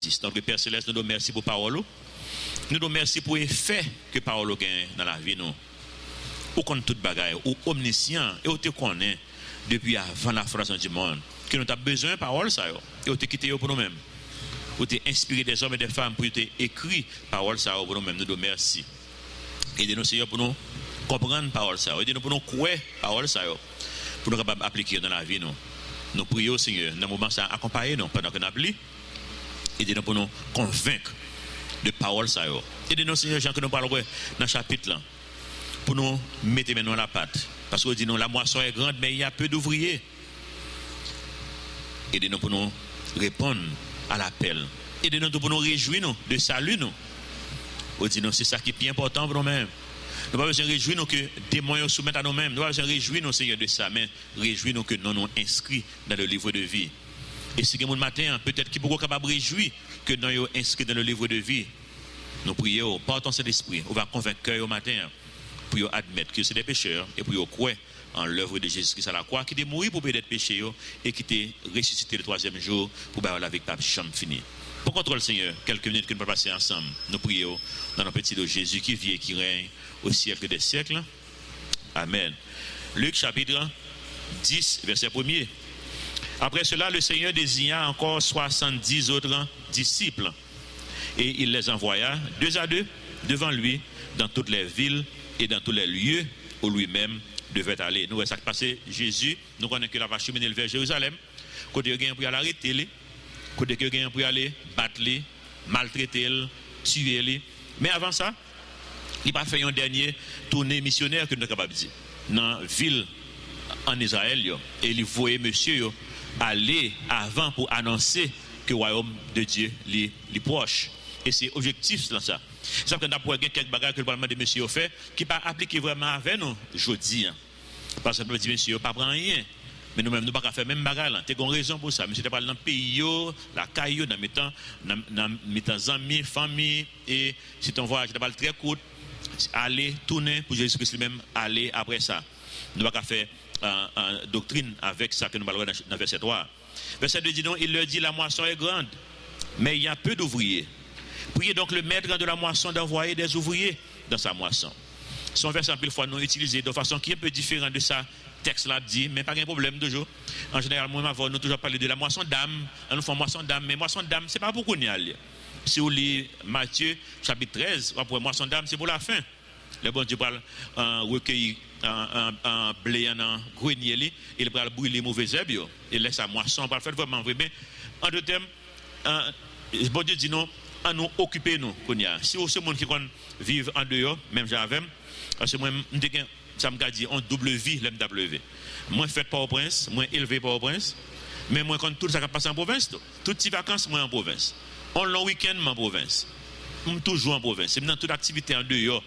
Notre Père Céleste, nous nous remercions pour parole. Nous nous remercions pour l'effet que parole gagne dans la vie. Nous. Ou contre toute bagaille, ou omniscient, et ou te connaît depuis avant la fondation du monde. Que nous avons besoin de parole, ça, et ou te quitté pour nous-mêmes. Ou te inspiré des hommes et des femmes pour te écrire parole, ça, pour nous-mêmes. Nous nous remercions. Aidez-nous, Seigneur, pour nous comprendre parole, ça. Aidez-nous pour nous croire parole, ça, pour nous capables d'appliquer dans la vie. Nous prions, Seigneur, dans le moment ça, accompagnez-nous pendant que nous appelons. Aidez-nous pour nous convaincre de parole ça. Aidez-nous, Seigneur, Jean, que nous parlons dans le chapitre là, pour nous mettre maintenant la patte. Parce que dit nous, la moisson est grande, mais il y a peu d'ouvriers. Aidez-nous pour nous répondre à l'appel. Aidez-nous pour nous réjouir de salut. Nous disons, c'est ça qui est plus important pour nous-mêmes. Nous n'avons pas besoin de réjouir nous que des démons nous soumettent à nous-mêmes. Nous n'avons pas besoin de réjouir nous, Seigneur, de ça, mais réjouir nous que nous nous inscrits dans le livre de vie. Et si mon matin, peut-être qu'il pourra capable de réjouir que nous sommes inscrits dans le livre de vie. Nous prions, par ton Saint-Esprit, on va convaincre au matin pour admettre que c'est des pécheurs et pour croire en l'œuvre de Jésus-Christ à la croix, qui est mort pour payer des péchés et qui est ressuscité le 3e jour pour avoir la vie avec chambre finie. Pour contrôler, Seigneur, quelques minutes que nous allons passer ensemble, nous prions dans notre petit de Jésus qui vit et qui règne au siècle des siècles. Amen. Luc chapitre 10, verset 1er. Après cela, le Seigneur désigna encore 70 autres disciples et il les envoya 2 à 2 devant lui dans toutes les villes et dans tous les lieux où lui-même devait aller. Nous voyons ça qui passait Jésus, nous connaissons que la va cheminer vers Jérusalem, côté il y a pour aller arrêter, côté il y a pour aller battre, maltraiter, tuer. Mais avant ça, il n'a pas fait un dernier tournée missionnaire que nous sommes capables de dire. Dans la ville en Israël, et il voyait monsieur aller avant pour annoncer que le royaume de Dieu est proche. Et c'est objectif dans ça. C'est ça que nous avons quelques bagages que le Parlement de monsieur fait qui pas appliqué vraiment avec nous aujourd'hui. Parce que nous disons, monsieur, pas prendre rien. Mais nous-mêmes, nous ne pouvons pas faire même bagage. Tu as une raison pour ça. Monsieur, tu parles dans le pays, la caillou, dans mes amis, famille, et si ton voyage, tu parles très court, aller, tourner pour Jésus-Christ lui-même, aller après ça. Nous ne pouvons pas faire doctrine avec ça que nous parlons dans verset 3. Verset 2 dit non, il leur dit la moisson est grande, mais il y a peu d'ouvriers. Priez donc le maître de la moisson d'envoyer des ouvriers dans sa moisson. Son verset en pile fois nous utilisé de façon qui est un peu différente de ça. Texte là dit, mais pas de problème toujours. En général, moi, nous toujours parlé de la moisson d'âme. Nous faisons moisson d'âme, mais moisson d'âme, ce n'est pas pour qu'on y aille. Si vous lisez Matthieu chapitre 13, après moisson d'âme, c'est pour la fin. Le bon Dieu parle recueillir un blé en grenier, il va brûler les mauvaises herbes, il laisse sa moisson, pas faire vraiment vrai. Mais en deux termes, le bon Dieu dit non, à nous occuper nous. Si vous êtes monde qui vivent en dehors, même j'avais, parce que moi, ça me dit on double vie, l'MW. Moi, fait par au prince, moi, élevé par au prince, mais moi, quand tout ça passe en province, toutes les vacances, moi, en province. On long week-end, en province. Je suis toujours en province. C'est dans toute activité en dehors.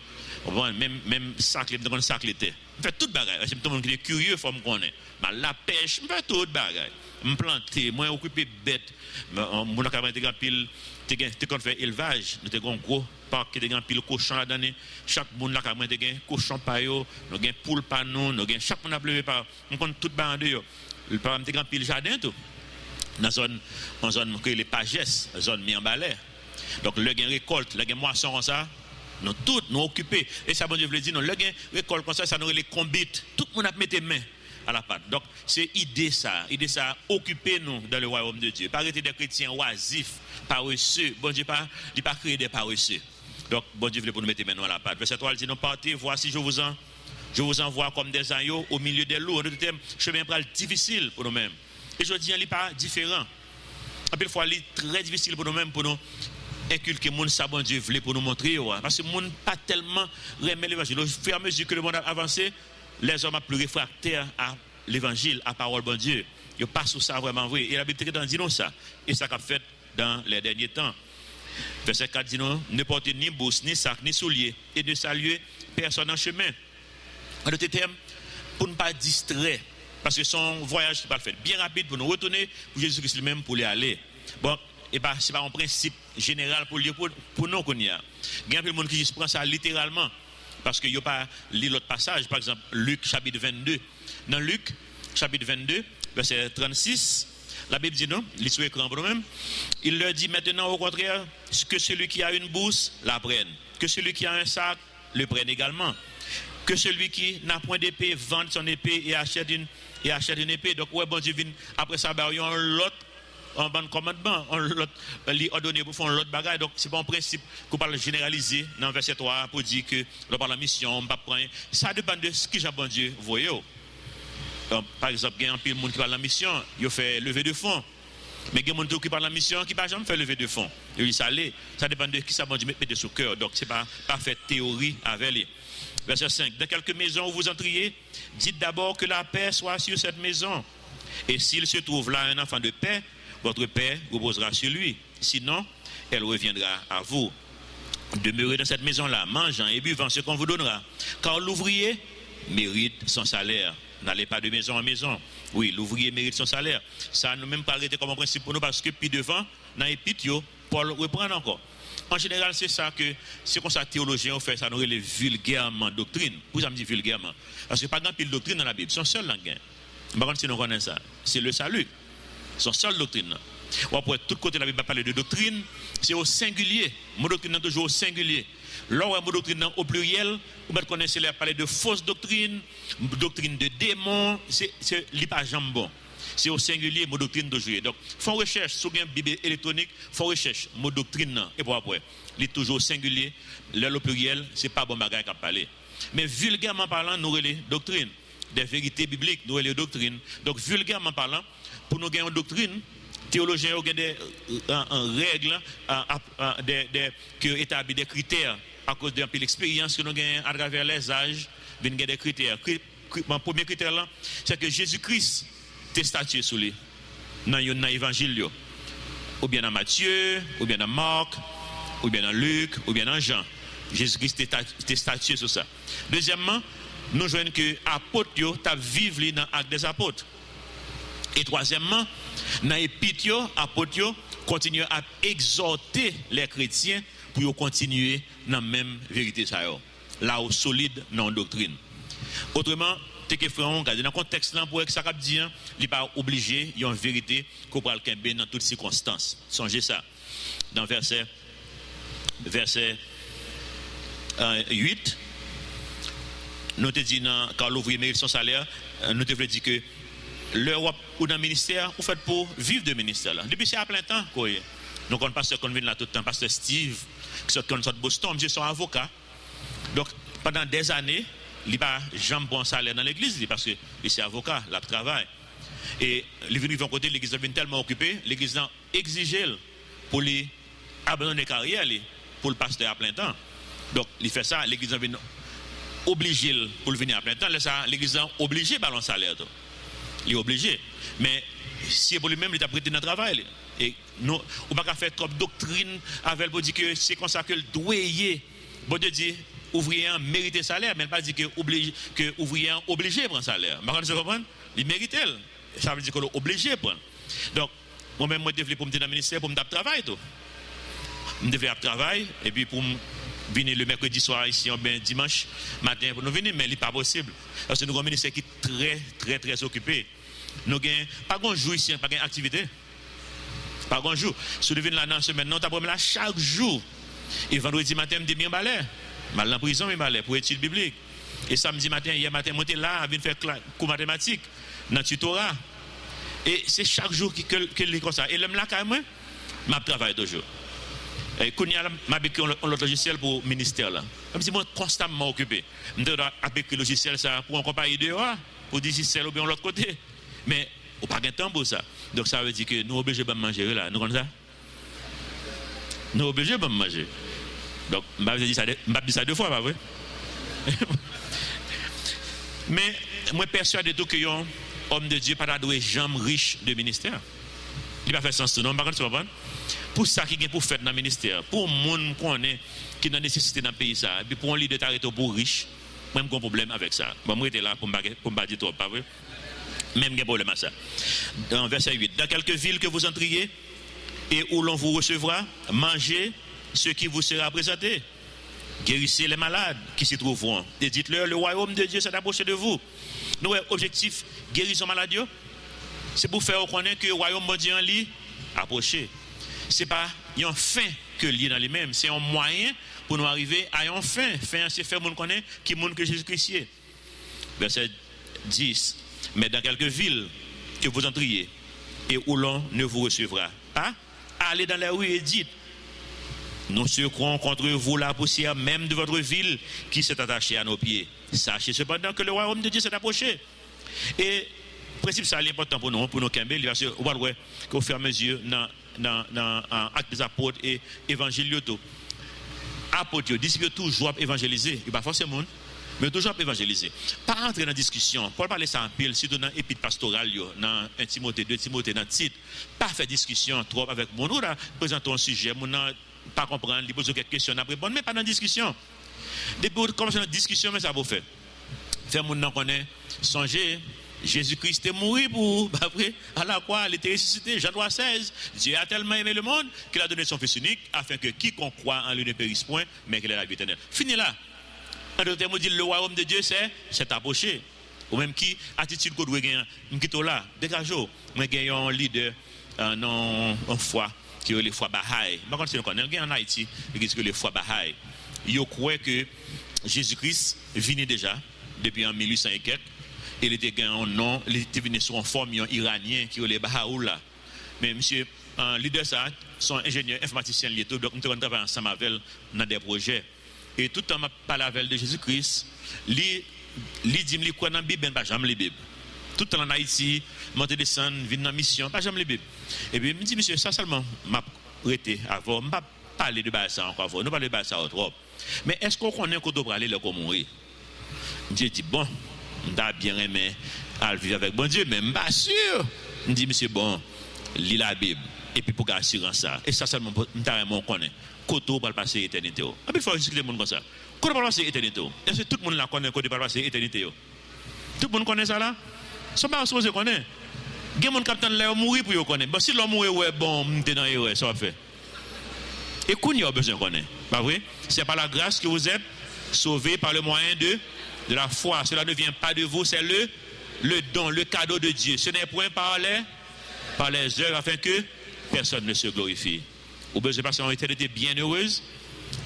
Même sac, dans le sac l'été. Je fais toute bagaille. C'est tout le monde qui est curieux, il faut me connaître. La pêche, je fais toute bagaille. Je me planter, moi, occuper bête. Mon acabement de pile, tu as fait élevage, nous avons un gros parc qui a pile cochon là-dedans. Chaque monde là, a un cochon payo, nous avons poule par nous, nous avons chaque monde a pleuvé par. On compte tout bas en dehors. Le parc a pile jardin tout. Dans une zone que les pagesses, zone mis en balai. Donc, le gain récolte, le gain moisson comme ça, nous tous nous occupés. Et ça, bon Dieu veut dire, le gain récolte comme ça, ça nous les combites. Tout le monde a mis les mains à la pâte. Donc, c'est idée ça, occuper nous dans le royaume de Dieu. Pas arrêter des chrétiens oisifs, paresseux. Bon Dieu, pas créer des paresseux. Donc, bon Dieu veut pour nous mettre les mains à la pâte. Verset 3, il dit, non, partez, voici, je vous envoie comme des agneaux au milieu des loups. Notre chemin pral difficile pour nous-mêmes. Et je dis, il n'est pas différent. En plus, il est très difficile pour nous-mêmes, pour nous inculquer mon ça, bon Dieu voulait pour nous montrer. Parce que le monde pas tellement remet l'évangile. Au fur et à mesure que le monde a avancé, les hommes sont plus réfractaires à l'évangile, à la parole bon Dieu. Ils passent sur ça vraiment vrai. Et la Bible dit non ça. Et ça qu'a fait dans les derniers temps. Verset 4 dit non, ne portez ni bourse, ni sac, ni souliers, et ne saluez personne en chemin. En d'autres termes, pour ne pas distraire. Parce que son voyage n'est pas fait bien rapide pour nous retourner pour Jésus-Christ lui-même pour y aller. Bon, et bah, ce n'est pas un principe général pour nous qu'on y a. Il y a un monde qui prend ça littéralement. Parce qu'il n'y a pas lu l'autre passage, par exemple, Luc chapitre 22. Dans Luc chapitre 22, verset 36, La Bible dit non, il est sur l'écran pour nous-mêmes. Il leur dit maintenant au contraire, que celui qui a une bourse, la prenne. Que celui qui a un sac, le prenne également. Que celui qui n'a point d'épée, vende son épée et achète une épée. Donc, ouais, bon Dieu vient après ça, il y a un lot, un bon commandement, un lot, lui ordonné pour faire un lot de bagages. Donc, c'est pas un principe qu'on parle généraliser dans verset 3 pour dire que l'on parle de la mission, on ne peut pas prendre. Ça dépend de ce que j'ai bon Dieu voyez. Par exemple, il y a un pile de monde qui parle de la mission, il fait lever de fonds. Mais il y a des gens qui parlent de la mission qui ne peuvent jamais faire lever de fonds. Ça dépend de qui ça bon Dieu met sur cœur. Donc, ce n'est pas fait théorie avec lui. Verset 5. Dans quelques maisons où vous entriez, dites d'abord que la paix soit sur cette maison. Et s'il se trouve là un enfant de paix, votre paix reposera sur lui. Sinon, elle reviendra à vous. Demeurez dans cette maison-là, mangeant et buvant ce qu'on vous donnera. Car l'ouvrier mérite son salaire. N'allez pas de maison en maison. Oui, l'ouvrier mérite son salaire. Ça ne même pas arrêté comme un principe pour nous parce que puis devant, dans l'épître, Paul reprend encore. En général, c'est ça que, c'est comme ça théologiens ont fait, ça nous relève vulgairement doctrine. Pourquoi ça me dit vulgairement? Parce que pas grand pile doctrine dans la Bible. Son seul langue. Par contre, si nous connaissons ça, c'est le salut. Son seule doctrine. Ou après, tout côté de la Bible va parler de doctrine, c'est au singulier. Mon doctrine est toujours au singulier. Là où mon doctrine au pluriel, vous connaissez les parler de fausse doctrine, doctrine de démon, c'est pas jambon. C'est au singulier, mon doctrine d'aujourd'hui. Donc, faut recherche, sur une Bible électronique, faut recherche, mon doctrine, et pour après, il est toujours au singulier, là au pluriel, c'est pas bon bagage à parler. Mais vulgairement parlant, nous avons les doctrines, des vérités bibliques, nous avons les doctrines. Donc, vulgairement parlant, pour nous gagner une doctrine, théologiens ont des règles qui établissent des critères à cause de l'expérience que nous avons à travers les âges, nous avons des critères. Le premier critère là, c'est que Jésus-Christ est statué sur lui dans l'évangile, ou bien dans Matthieu, ou bien dans Marc, ou bien dans Luc, ou bien dans Jean. Jésus-Christ est statué sur ça. Deuxièmement, nous voyons que l'apôtre vivent dans l'acte des apôtres. Et troisièmement, dans l'épître, l'apôtre continue à exhorter les chrétiens pour continuer dans la même vérité, là où solide dans la doctrine. Autrement, dans le contexte là, pour que ça dit, il n'est pas obligé, il y a une vérité qu'on peut le dans toutes circonstances. Songez ça. Dans verset 8, nous te dit, quand l'ouvrier mérite son salaire, nous te voulons dire que l'Europe ou dans le ministère, vous faites pour vivre de ministère. Là. Depuis c'est à plein temps. Quoi. Donc, on passe qu'on vient là tout le temps, pasteur Steve, qui sort de Boston, je suis avocat. Donc, pendant des années, il n'a pas jamais bon salaire dans l'église, parce qu'il est avocat, il travaille. Et les venus vont côté, l'église est tellement occupée, l'église a exigé pour lui abandonner carrière, pour le pasteur à plein temps. Donc, il fait ça, l'église est obligé pour le venir à plein temps, l'église est obligée par le salaire. Il est obligé. Mais si pour lui-même, il a prêté dans le travail. Et nous, on ne peut pas faire trop de doctrine avec pour dire que c'est comme ça que le doyer, bon Dieu dit, ouvrier mérite salaire, mais pas dire que ouvrier obligé de prendre salaire. Vous comprenez? Il mérite. Ça veut dire qu'on est obligé de prendre. Donc, moi-même, je développe pour me dire dans le ministère, pour me travailler. Je développe travail, et puis pour venir le mercredi soir ici, ou bien dimanche matin pour nous venir, mais il n'est pas possible. Parce que nous avons un ministère qui est très, très, très occupé. Nous n'avons pas de jour ici, pas d'activité. Pas de jour. Si nous venons là dans la semaine, nous avons là chaque jour. Et vendredi matin, je dis, balai. Mal en prison, je balai pour études bibliques. Et samedi matin, hier matin, je suis là, je viens faire cours mathématiques, dans le tutorat. Et c'est chaque jour qu'il est comme ça. Et l'homme là, quand même, je travaille toujours. Et quand il y a un logiciel pour le ministère, là, comme si moi constamment occupé. Je dois appliquer le logiciel ça pour une compagnie dehors, pour dire si c'est ou bien de l'autre côté. Mais on n'a pas de temps pour ça. Donc ça veut dire que nous sommes obligés de manger là. Nous connaissons ça? Nous sommes obligés de manger. Donc, je vais dire ça 2 fois, pas vrai? Mais moi, persuadé que un homme de Dieu pas doué jambe riche de ministère. Il n'a pas fait sens tout, non? Par contre, tu comprends? Pour ça qui est pour faire dans le ministère, pour le monde qui a nécessité dans le pays, ça, et puis pour un leader d'arrêter pour riche, même un problème avec ça. Bon, moi, j'étais là pour me dire trop, pas vrai? Même un problème à ça. Dans verset 8, dans quelques villes que vous entriez et où l'on vous recevra, mangez ce qui vous sera présenté. Guérissez les malades qui s'y trouveront. Et dites-leur, le royaume de Dieu s'est approché de vous. Nous, objectif, guérison maladie. C'est pour faire reconnaître que le royaume de Dieu en lui approché. Ce n'est pas une fin que lié dans lui-même, c'est un moyen pour nous arriver à une fin. Fin, c'est faire monde connaît qui monde que Jésus-Christ est. Verset 10. Mais dans quelques villes que vous entriez et où l'on ne vous recevra pas, allez dans les rues et dites: nous secouons contre vous la poussière même de votre ville qui s'est attachée à nos pieds. Sachez cependant que le royaume de Dieu s'est approché. Et le principe, c'est important pour nous camber, parce que vous voyez qu'au fur et à mesure, dans Actes des Apôtres et Évangile, apôtres, disciples, toujours évangéliser. Il n'y a pas forcément, mais toujours évangéliser. Pas entrer dans la discussion. Paul parler ça en pile, surtout dans l'épître pastorale, dans 1 Timothée, 2 Timothée, dans Tite. Pas faire discussion trop avec mon nous, présentons un sujet, mon pas comprendre, il pose quelques questions, après répondre, mais pas dans la discussion. Depuis qu'on commence la discussion, mais ça va faire. Faire mon nom connaît, songer. Jésus-Christ est mort pour, après, à la croix, il était ressuscité. Jean 3,16. Dieu a tellement aimé le monde qu'il a donné son Fils unique afin que quiconque croit en lui ne périsse point, mais qu'il ait la vie éternelle. Fini là. En d'autres termes, dit le royaume de Dieu, c'est approché. Ou même qui attitude qu'on doit gagner, m'quitte là, dégageons. Moi, j'ai un leader, non, en foi, qui est les foi Baha'i. Par contre, si on connaît, en Haïti, qui est les foi Baha'i. Ils croient que Jésus-Christ venait déjà, depuis en 1800 et quelques. Il était gagné un nom, il était venu sur une forme iranien qui est les Bahaoula. Mais monsieur, un leader, ça, son ingénieur informaticien, donc nous travaillons ensemble avec dans des projets. Et tout le temps, je parle avec de Jésus-Christ. Il dit qu'il croit dans la Bible, mais pas jamais la Bible. Tout le temps en Haïti, monter descendre, venir dans la mission, pas jamais la Bible. Et puis, il me dit, monsieur, ça seulement, m'a prêté avant, je ne vais pas parler de ça encore, nous parler de ça trop. Mais est-ce qu'on connaît qu'on doit aller là comme mourir? J'ai dit, bon, je bien aimé à vivre avec bon Dieu, mais je ne suis pas sûr. Je dis, monsieur, bon, lis la Bible. Et puis pour assurer ça. Et ça seulement, je connais. Koto va passer l'éternité. Et puis il faut expliquer le monde comme ça. Koto va passer l'éternité. Est-ce que tout le monde la connaît, Koto va passer l'éternité? Tout le monde connaît ça là? Ça ne pas supposé connaître. Il y a des gens qui ont mourir pour connaître. Bon, si l'homme mourir, ouais, bon, je suis dans l'erreur, ça va faire. Et qu'on y a besoin de connaître. Pas vrai? C'est par la grâce que vous êtes sauvés par le moyen de la foi. Cela ne vient pas de vous, c'est le don, le cadeau de Dieu. Ce n'est point par les œuvres afin que personne ne se glorifie. Vous avez besoin de passer en éternité bien heureuse,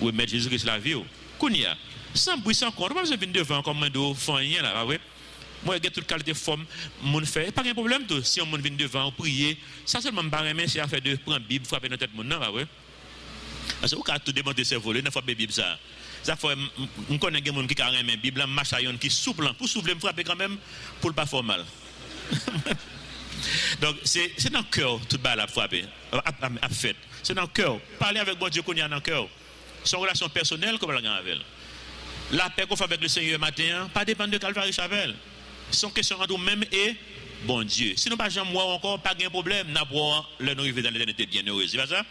ou mettre Jésus-Christ la vie. Kounia, sans bruit, sans compte, vous avez besoin de venir devant comme un dos, rien là, oui. Moi, j'ai toute qualité de forme, mon fait, pas de problème tout. Si on vient devant, prier, ça seulement pas remettre, c'est affaire de prendre la Bible, frapper dans la tête mon nom, oui. Parce que vous avez tout démonter ses volets, ne faut pas Bible ça. Ça fait, on connaît des gens qui ont une Bible, machayon qui souple, pour souffler, me frapper quand même, pour ne pas faire mal. Donc, c'est dans le cœur, tout bas la frapper, à fait. C'est dans le cœur. Parler avec bon Dieu qu'on y a dans le cœur. Son relation personnelle, comme la gagne avec elle. La paix qu'on fait avec le Seigneur matin, pas dépendre de Calvary Chapelle. Son question entre nous-mêmes et bon Dieu. Sinon, pas jamais moi encore, pas de problème, n'a pas le nous arriver dans l'éternité bien heureuse. C'est pas ça?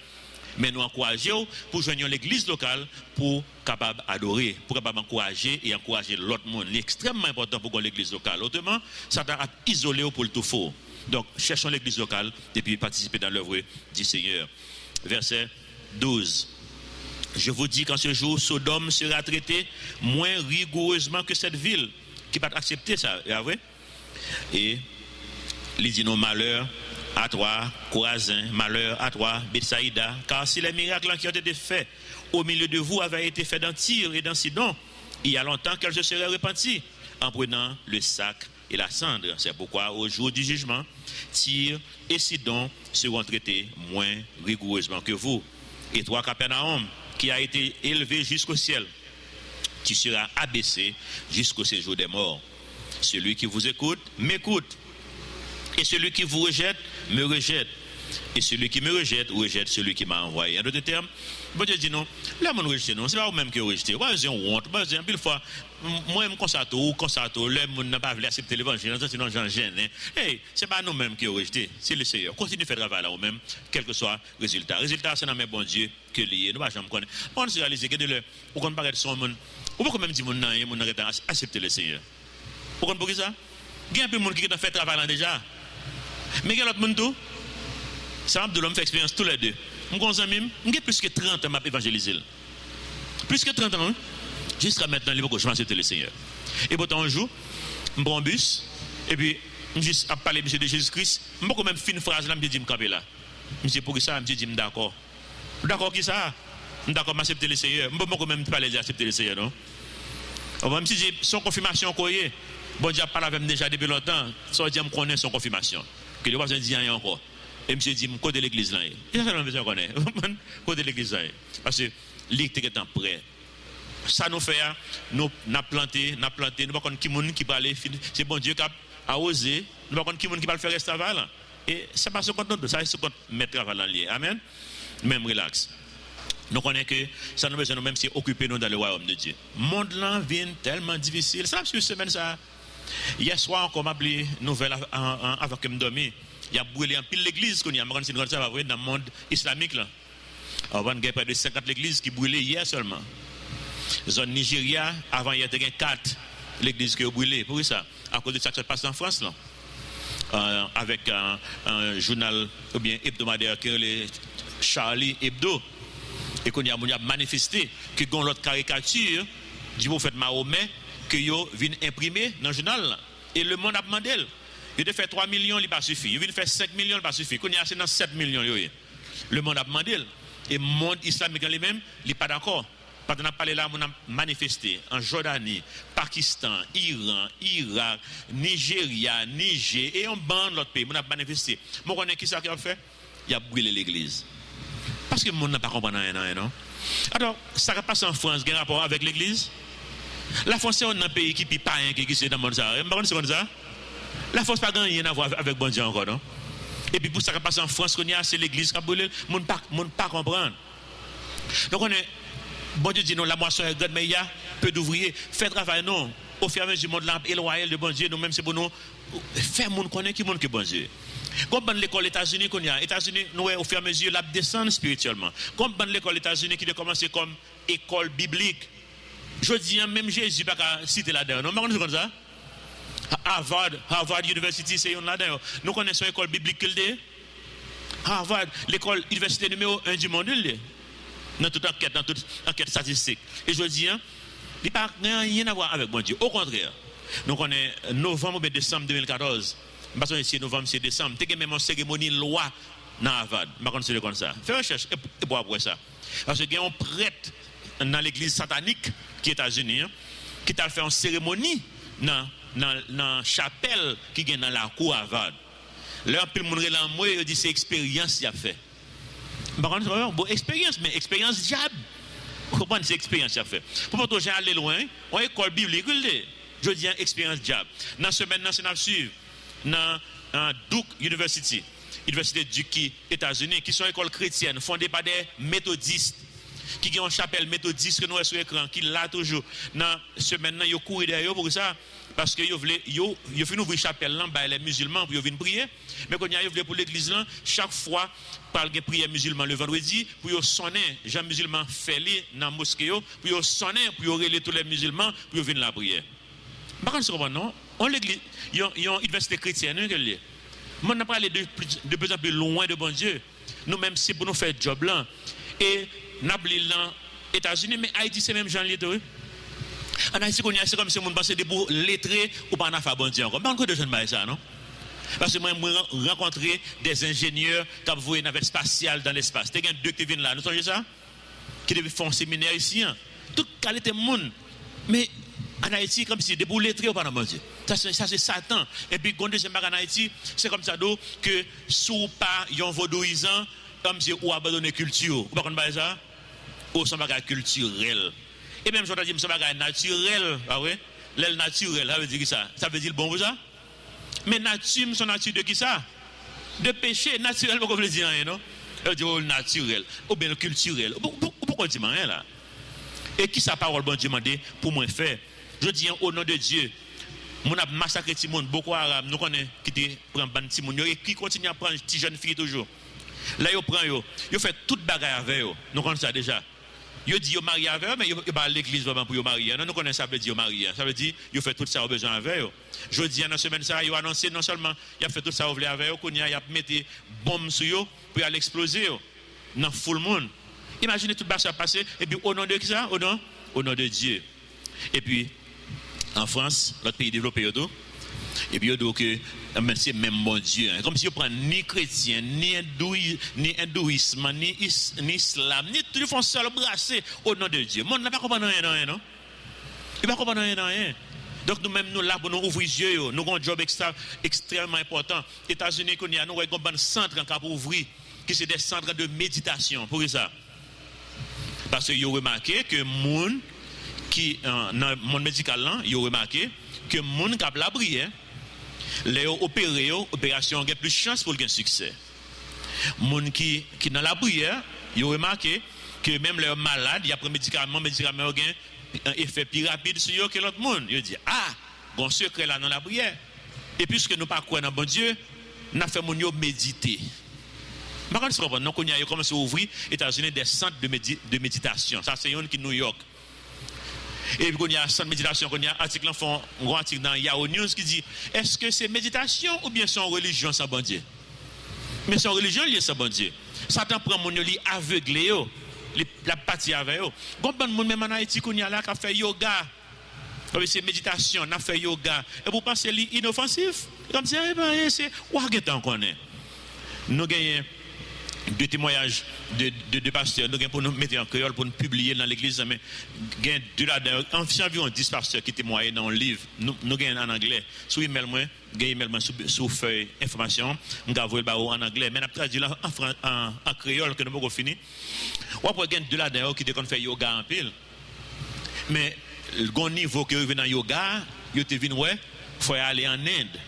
Mais nous encourageons pour joindre l'église locale pour capable adorer, pour capable encourager et encourager l'autre monde. C'est extrêmement important pour l'église locale. Autrement, ça t'a isolé pour le tout faux. Donc, cherchons l'église locale et puis participer dans l'œuvre du Seigneur. Verset 12. Je vous dis qu'en ce jour, Sodome sera traité moins rigoureusement que cette ville qui va accepter ça. Et il dit nos malheurs à toi, Chorazin, malheur à toi, Bethsaïda, car si les miracles qui ont été faits au milieu de vous avaient été faits dans Tyr et dans Sidon, il y a longtemps qu'elles se seraient repenties en prenant le sac et la cendre. C'est pourquoi au jour du jugement, Tyr et Sidon seront traités moins rigoureusement que vous. Et toi, Capernaum, qui a été élevé jusqu'au ciel, tu seras abaissé jusqu'au séjour des morts. Celui qui vous écoute, m'écoute. Et celui qui vous rejette, me rejette. Et celui qui me rejette, rejette celui qui m'a envoyé. En d'autres termes, bon Dieu dit non, là, mon rejeté, non, c'est pas vous-même qui rejetez. Moi, j'ai honte. Moi, j'ai une fois, moi, je constate, le monde n'a pas voulu accepter l'évangile, sinon j'en gêne. Hey, c'est pas nous-mêmes qui rejetez, c'est le Seigneur. Continue à faire travail là, vous-même, quel que soit le résultat. Le résultat, c'est dans mes bon Dieu que lié. Nous, je me connais. On se réalise que de le, ou qu'on parle de son monde, ou qu'on même dit mon nom, mon accepter le Seigneur. Pourquoi ça? Il y a un peu de monde qui a fait travail là déjà. Mais il y a l'autre monde tout. Ça m'a fait expérience tous les deux. J'ai plus que 30 ans à évangéliser. Plus que 30 ans. Jusqu'à maintenant, je vais accepter le Seigneur. Et pourtant, un jour, je prends un bus. Et puis, juste à parler monsieur de Jésus-Christ, je peux même fin phrase là, je dis camper là. Monsieur pour ça, je dis d'accord. D'accord qui ça? D'accord, m'accepter le Seigneur. Je peux même parler d'accepter le Seigneur, non? Même si j'ai son confirmation quoi est, bon Dieu parle avec moi déjà depuis longtemps, ça dit me connaît son confirmation. Que le pas besoin de dire rien encore. Et monsieur dit me côté l'église là. Il a besoin connaître. Côté l'église là. Parce que l'église est en prêt. Ça nous fait nous n'a planté, nous pas connaître qui monde qui va aller c'est bon Dieu qui a osé, nous pas connaître qui monde qui va le faire rester travail là. Et ça passe contre nous, ça c'est contre mettre travail dans lié. Amen. Même relax. Nous connaissons que ça nous besoin nous même si occuper nous dans le royaume de Dieu. Monde là vient tellement difficile. Ça sur semaine ça. Hier soir encore m'a appelé nouvelle avant que me dormir. Il y a brûlé en pile l'église qu'on y a dans le monde islamique là. Avant il y a près de 50 églises qui brûlaient hier seulement. Zone Nigeria avant il y a 4 l'église qui a brûlé. Pour ça à cause de ça qui se passe en France là. Avec un journal ou bien hebdomadaire qui est le Charlie Hebdo. Et qu'on y a manifesté que dans l'autre caricature du prophète Mahomet que yo vient imprimer dans le journal et le monde a demandé il a fait 3 millions il pas suffit il vient faire 5 millions il pas suffit qu'on y a c'est dans 7 millions le monde a demandé et le monde islamique lui-même il pas d'accord parce qu'on a parlé là on a manifesté en Jordanie, Pakistan, Iran, Irak, Nigeria, Niger et en bande l'autre pays on a manifesté moi connais qui ça qui a fait il a brûlé l'église. Parce que le monde n'a pas compris rien, non? Alors, ça va passer en France, il y a un rapport avec l'église. La France, c'est un pays qui n'est pas rien qui est dans le monde. C'est comme ça. La France n'a pas rien à voir avec bon Dieu encore, non? Et puis, pour ça va passer en France, c'est l'église qui a brûlé. Le monde ne peut pas comprendre. Donc, on est. Bon Dieu dit non, la moisson est grande, mais il y a peu d'ouvriers. Faites travail, non. Au fur et à mesure du monde, là, éloigné de bon Dieu, nous-mêmes, c'est pour nous. Faire monde connaître qui monde que bon Dieu. Comme dans l'école États-Unis qu'on y a, États-Unis, nous au fur et à mesure la descend spirituellement. Comme dans l'école États-Unis qui a commencé comme école biblique. Je dis même Jésus pas qu'à citer là-dedans. Non, mais comme ça. Harvard University c'est là-dedans. Nous connaissons l'école biblique qu'il dit. Harvard, l'école université numéro 1 du monde il dans toute enquête statistique. Et je dis il pas rien à voir avec bon Dieu. Au contraire. Nous connaissons novembre ou décembre 2014. Parce que c'est novembre, c'est décembre. Tu as même une cérémonie loi dans Harvard. Je ne sais pas comme ça. Fais recherche et pour après ça. Parce qu'il y a un prêtre dans l'église satanique qui est aux États-Unis qui a fait une cérémonie dans la chapelle qui est dans la cour Harvard. Là, tout le monde est là, moi, il dit c'est expérience qu'il a fait. Par contre, c'est une expérience, mais expérience diable. Vous comprenez, c'est expérience qu'il a fait. Pour pas aller loin, on école biblique, je dis expérience diable. Dans ce semaine, c'est notre suivre. Dans Duke University, Université Duke, États-Unis, qui sont écoles chrétiennes fondées par des méthodistes, qui ont une chapelle méthodiste que nous avons sur l'écran, qui l'a toujours. Dans ce maintenant, ils courent derrière pour ça, parce que ils veulent ouvrir une chapelle là, les musulmans pour venir prier. Mais quand ils veulent pour l'église là, chaque fois, par les prières musulmans le vendredi, pour sonner, les musulmans fait dans la mosquée, pour sonner, pour relayer tous les musulmans, pour venir la prière. Par contre, c'est non? On l'église, ils ont une université chrétienne, on n'a pas allé de plus en plus loin de bon Dieu. Nous-mêmes, c'est pour nous faire job là. Et nous avons les États-Unis, mais Haïti, c'est même Jean Léto. En Haïti, c'est comme si on pensait des bouts lettrés ou pas en affaire bon Dieu encore. Mais on ne connaît pas ça, non? Parce que moi, j'ai rencontré des ingénieurs qui ont voué une navette spatiale dans l'espace. Il y a deux qui viennent là, nous savez ça? Qui devaient faire un séminaire ici. Toute qualité de monde. Mais en Haïti, comme si des bouts lettrés ou pas dans bon Dieu. Ça, c'est Satan. Et puis, quand deuxième en Haïti, c'est comme ça que sous pas yon vaudouisant, comme si ou abandonner culture. Vous ne connaissez pas ça? Ou son bagage culturel. Et même, je dis, son bagage naturel. Ah oui? L'aile naturel, ça veut dire ça? Ça veut dire bon pour ça? Mais nature, son nature de qui ça? De péché naturel, pourquoi vous le dites rien, non? Elle dit, oh, naturel, ou bien culturel. Pourquoi vous dites rien là? Et qui sa parole, bon Dieu, m'a dit pour moi faire? Je dis, au nom de Dieu, mon a massacré tout le monde, beaucoup d'Arabes, nous connaissons qui prennent ban petit monde, et qui continue à prendre des petites jeunes filles toujours. Là, ils prennent, ils font toute bagarre avec eux. Nous connaissons ça déjà. Ils disent qu'ils marient avec eux, mais ils ne pas à l'église vraiment pour marier. Non, nous connaissons ça, veut dire marier. Ça veut dire qu'ils font tout ça au besoin avec eux. Je dis, dans la semaine, ça, ils ont annoncé non seulement qu'ils ont fait tout ça avec eux, qu'ils ont mis des bombes sur eux pour aller exploser dans tout le monde. Imaginez tout ça passer, et puis au nom de qui ça? Au nom de Dieu. Et puis, en France, notre pays développé, Et puis, il dit que c'est même bon Dieu. Comme si on prend ni chrétien, ni hindouisme, ni islam, ni tout, ils font seul brasser au nom de Dieu. Le monde n'a pas compris rien, non? Il n'a pas compris rien. Donc, nous-mêmes, nous là pour nous ouvrir les yeux. Nous avons un job extrêmement important. Les États-Unis, nous avons un centre pour ouvrir, qui sont des centres de méditation. Pour ça. Parce qu'ils ont remarqué que les gens qui, dans le monde médical, ils ont remarqué que les gens qui ont la prière, les opérés, opération ont plus de chance pour le succès. Les gens qui dans la prière, ils ont remarqué que même les malades, il y a des médicaments ont un effet plus rapide sur eux que l'autre monde. Ils disent, ah, il y a un secret là dans la prière. Et puisque nous ne pas croire dans bon Dieu, nous avons fait mon méditer. Par contre, nous avons commencé à ouvrir aux États-Unis des centres de méditation. Ça, c'est un qui est New York. Et puis, il y a un centre de méditation, il y a un article, un grand article dans Yahoo News qui dit est-ce que c'est méditation ou bien c'est une religion sans bon Dieu? Mais c'est une religion liée sans bon Dieu. Satan prend mon lit aveuglé, la partie avec eux. Combien de monde, même en Haïti, qui a fait yoga? C'est méditation, on a fait yoga. Et vous pensez que c'est inoffensif? Comme ça, c'est où est-ce qu'on est? Nous gagnons deux témoignages de pasteurs, nous pour nous mettre en créole, pour nous publier dans l'église, mais il y a deux là, environ 10 pasteurs qui témoignent dans le livre, nous gagnons en anglais. Sous email, moi, gagnez email sous feuille information, nous avons le en anglais, mais nous avons traduit en créole que nous avons fini. Ou après, il y a deux là qui fait yoga en pile. Mais le niveau que vous dans le yoga, vous avez vu, il faut aller en Inde.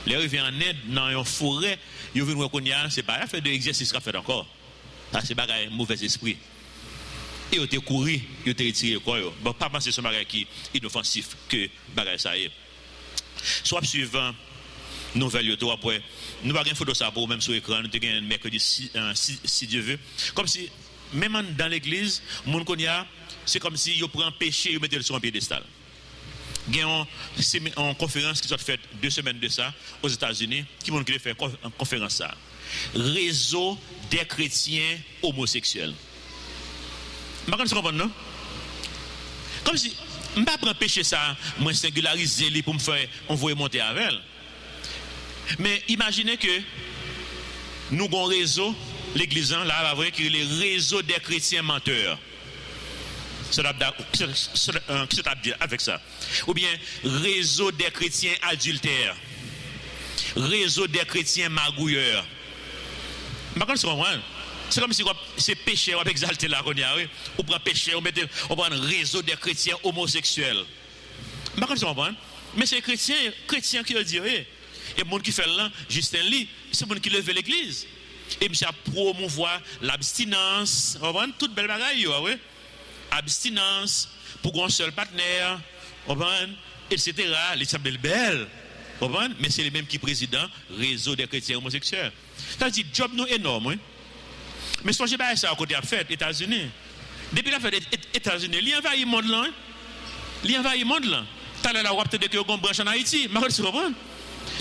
Les arrivés en Inde, dans une forêt, ils viennent reconnaître, c'est pas faire de l'exercice qu'on fait encore. C'est pas un mauvais esprit. Et ils ont couru, ils ont retiré le corps. Bon, pas penser ce bagage qui est inoffensif que bagage ça est. Soit suivant, nouvelle youtube après, nous n'avons pas de photo ça pour même sur l'écran, nous avons un mercredi si Dieu veut. Comme si, même dans l'église, mon c'est comme si ils prennent un péché et ils mettent sur un piédestal. Il y a une conférence qui s'est faite 2 semaines de ça aux États-Unis, qui vont faire une conférence ça. Réseau des chrétiens homosexuels. Je ne comprends pas, non? Comme si, je ne vais pas péché ça, moi singulariser pour me faire envoyer monter avec elle. Mais imaginez que nous avons un réseau, l'église là, qui est le réseau des chrétiens menteurs. Qu'est-ce que tu as dit avec ça? Ou bien réseau des chrétiens adultères, réseau des chrétiens magouilleurs. C'est comme si c'est péché, on va exalter la ronia, ou prend péché, on prend un réseau des chrétiens homosexuels. Mais c'est chrétien qui le dit, et le monde qui fait là, Justin Lee, c'est le monde qui lève l'église. Et monsieur a promouvoir l'abstinence, on prend toute belle bagaille, abstinence pour un seul partenaire, etc. L'exemple belle, mais c'est les mêmes qui président réseau des chrétiens homosexuels. C'est-à-dire, job nous énorme, mais si je ne sais pas ça à côté de la fête, États-Unis. Depuis la fête États-Unis, il y a envahi le monde là. Il y a envahi le monde là. Tu as là, on peut-être que on branche en Haïti.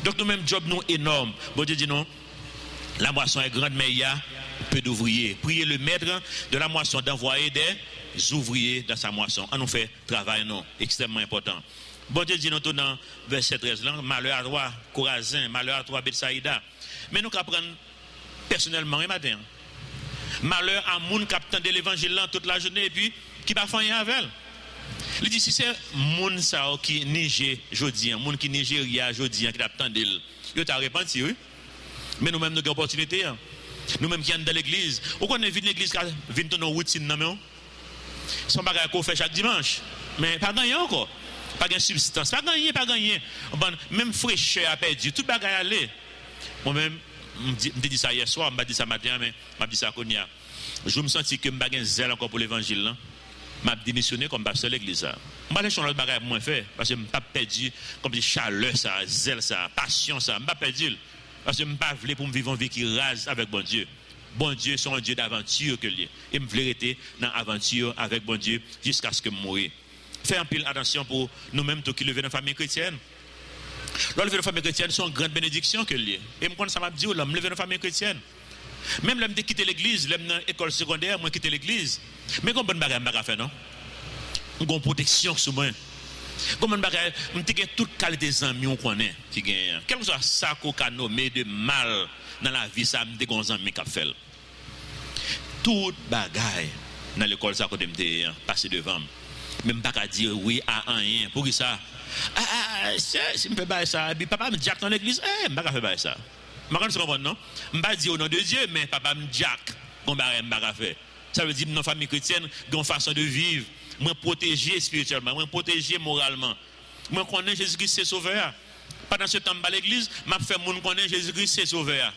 Donc nous-mêmes, job nous énorme. Bon Dieu dit non, la moisson est grande, mais il y a peu d'ouvriers. Priez le maître de la moisson d'envoyer des ouvriers dans sa moisson. On nous fait travail non, extrêmement important. Bon Dieu dit nous dans verset 13 là, malheur à toi Corazin, malheur à toi Bethsaïda. Mais nous apprenons personnellement un matin. Malheur à moun qui attend de l'évangile là toute la journée et puis qui va faire rien avec elle. Il dit si c'est moun ça qui Niger jodi, moun qui Nigeria jodi qui attend d'elle. Yo t'a repenti oui. Mais nous-mêmes nous avons opportunité. Nous-mêmes qui sommes dans l'église. Ou qu'on est venu l'église qui vient dans nos routines non. Son bagage qu'on fait chaque dimanche. Mais pas gagné encore. Pas de substance. Pas gagné. Même fraîcheur a perdu. Tout bagage aller. Moi-même, je me dis ça hier soir, je me dis ça matin, mais je me dis ça qu'on y a. Je me sens que je n'ai pas de zèle encore pour l'évangile. Je vais démissionner comme pasteur de l'église. Je vais aller changer le bagage pour moi faire. Parce que je n'ai pas perdu comme des chaleur, ça, zèle, ça, passion, ça. Je n'ai pas perdu. Parce que je ne pas voulu pour me vivre une vie qui rase avec bon Dieu. Bon Dieu, c'est un Dieu d'aventure que lié. Et je veux rester dans l'aventure avec bon Dieu jusqu'à ce que je mourrai. Fais un peu attention pour nous-mêmes qui levons dans la famille chrétienne. Lever dans la famille chrétienne, c'est une grande bénédiction que lié. Et moi, ça m'a dit, lever dans la famille chrétienne. Même là, je quitte l'église, là, dans l'école secondaire, moi, quitte l'église. Mais comme bonne bagarre, je faire, non? Une bonne protection sur moi. Comment bagaille, on te gagne toute qualité d'amis on connaît qui gagne. Quel que soit ça qu'on a nommé de mal dans la vie, ça me dégonce amis qui fait. Toute bagaille dans l'école ça qu'on me passer devant. Même pas qu'à dire oui à rien. Pour ça, si me fait ça, papa me jack dans l'église, je ne peux pas faire ça. Je ne comprends pas, non? Je ne peux pas dire au nom de Dieu, mais papa me jack, on ne peut pas faire. Ça veut dire que dans la famille chrétienne, il y a une façon de vivre. Moi protéger spirituellement, moi protéger moralement. Moi connais Jésus-Christ c'est sauveur. Pendant ce temps à l'église, m'a fait moun connaître Jésus-Christ c'est sauveur.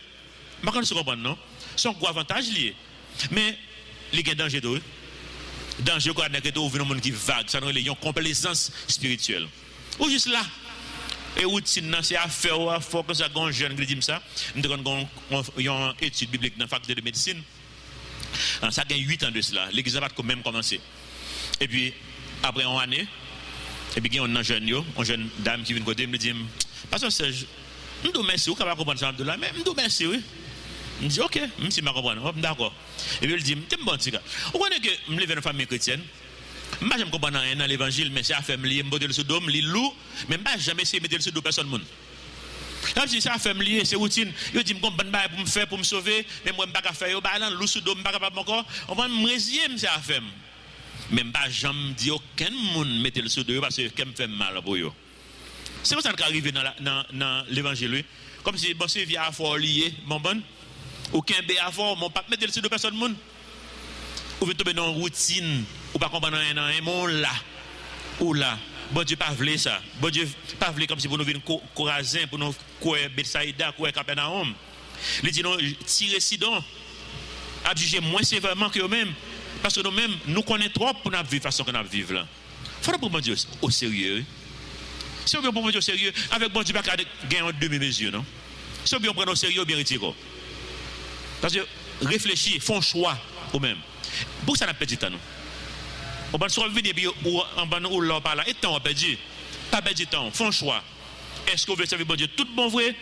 Je ne comprends pas, non? C'est un gros avantage lié. Mais il y a un danger de danger quoi que tu ouvres un monde qui vague, ça nous une complaisance spirituelle. Ou juste là. Et routine c'est à faire faut que ça gon jeune qui dit ça. Nous avons une étude biblique dans la faculté de médecine. Ça gagne 8 ans de cela. L'église n'a pas quand même commencé. Et puis après une année, et puis il y a une jeune dame qui vient côté me dit pasteur Serge, je vous merci, vous pouvez comprendre ça Abdoulaye, mais je vous merci oui. Je dis OK, je suis comprendre, d'accord. Et puis il dit t'es bon petit gars. Vous connaissez que je me lève dans une famille chrétienne. Moi je ne comprends rien dans l'évangile, mais c'est à faire me lier modèle sous dôme, li loup, mais pas jamais essayer mettre sous dos personne monde. Quand je dis ça à faire me lier, c'est routine. Je dis me comprendre pour me faire pour me sauver, mais moi je ne pas faire yo ba là loup sous dôme pas capable encore. On va me résilier c'est à faire. Même pas jamais dit aucun monde mettre le sous dos parce que me fait mal pour yo. C'est comme ça qui arrive dans l'évangile comme si bon c'est via fort lié mon bon aucun bé à fort mon pas mettre le sous dos personne monde. Ou veut tomber dans une routine ou pas comprendre rien mon là ou là bon Dieu pas voulu ça bon Dieu pas voulu comme si pour nous venir Corazin pour nous quoi Bethsaïda quoi Capernaum il dit non tirer Sidon à juger moins sévèrement que eux-mêmes parce que nous-mêmes nous connaissons trop pour nous vivre façon que nous vivons là faut pas prendre Dieu au sérieux si on veut prendre Dieu au sérieux avec bon Dieu pas gagner en demi-mesure non si on veut prendre au sérieux bien retirer parce que réfléchir font choix eux-mêmes. Pour ça, on a perdu du temps. On va se revenir ou en bas ou là par là. Et temps on a perdu. Pas perdu de temps. Font choix. Est-ce qu'on veut servir bon Dieu tout bon vrai?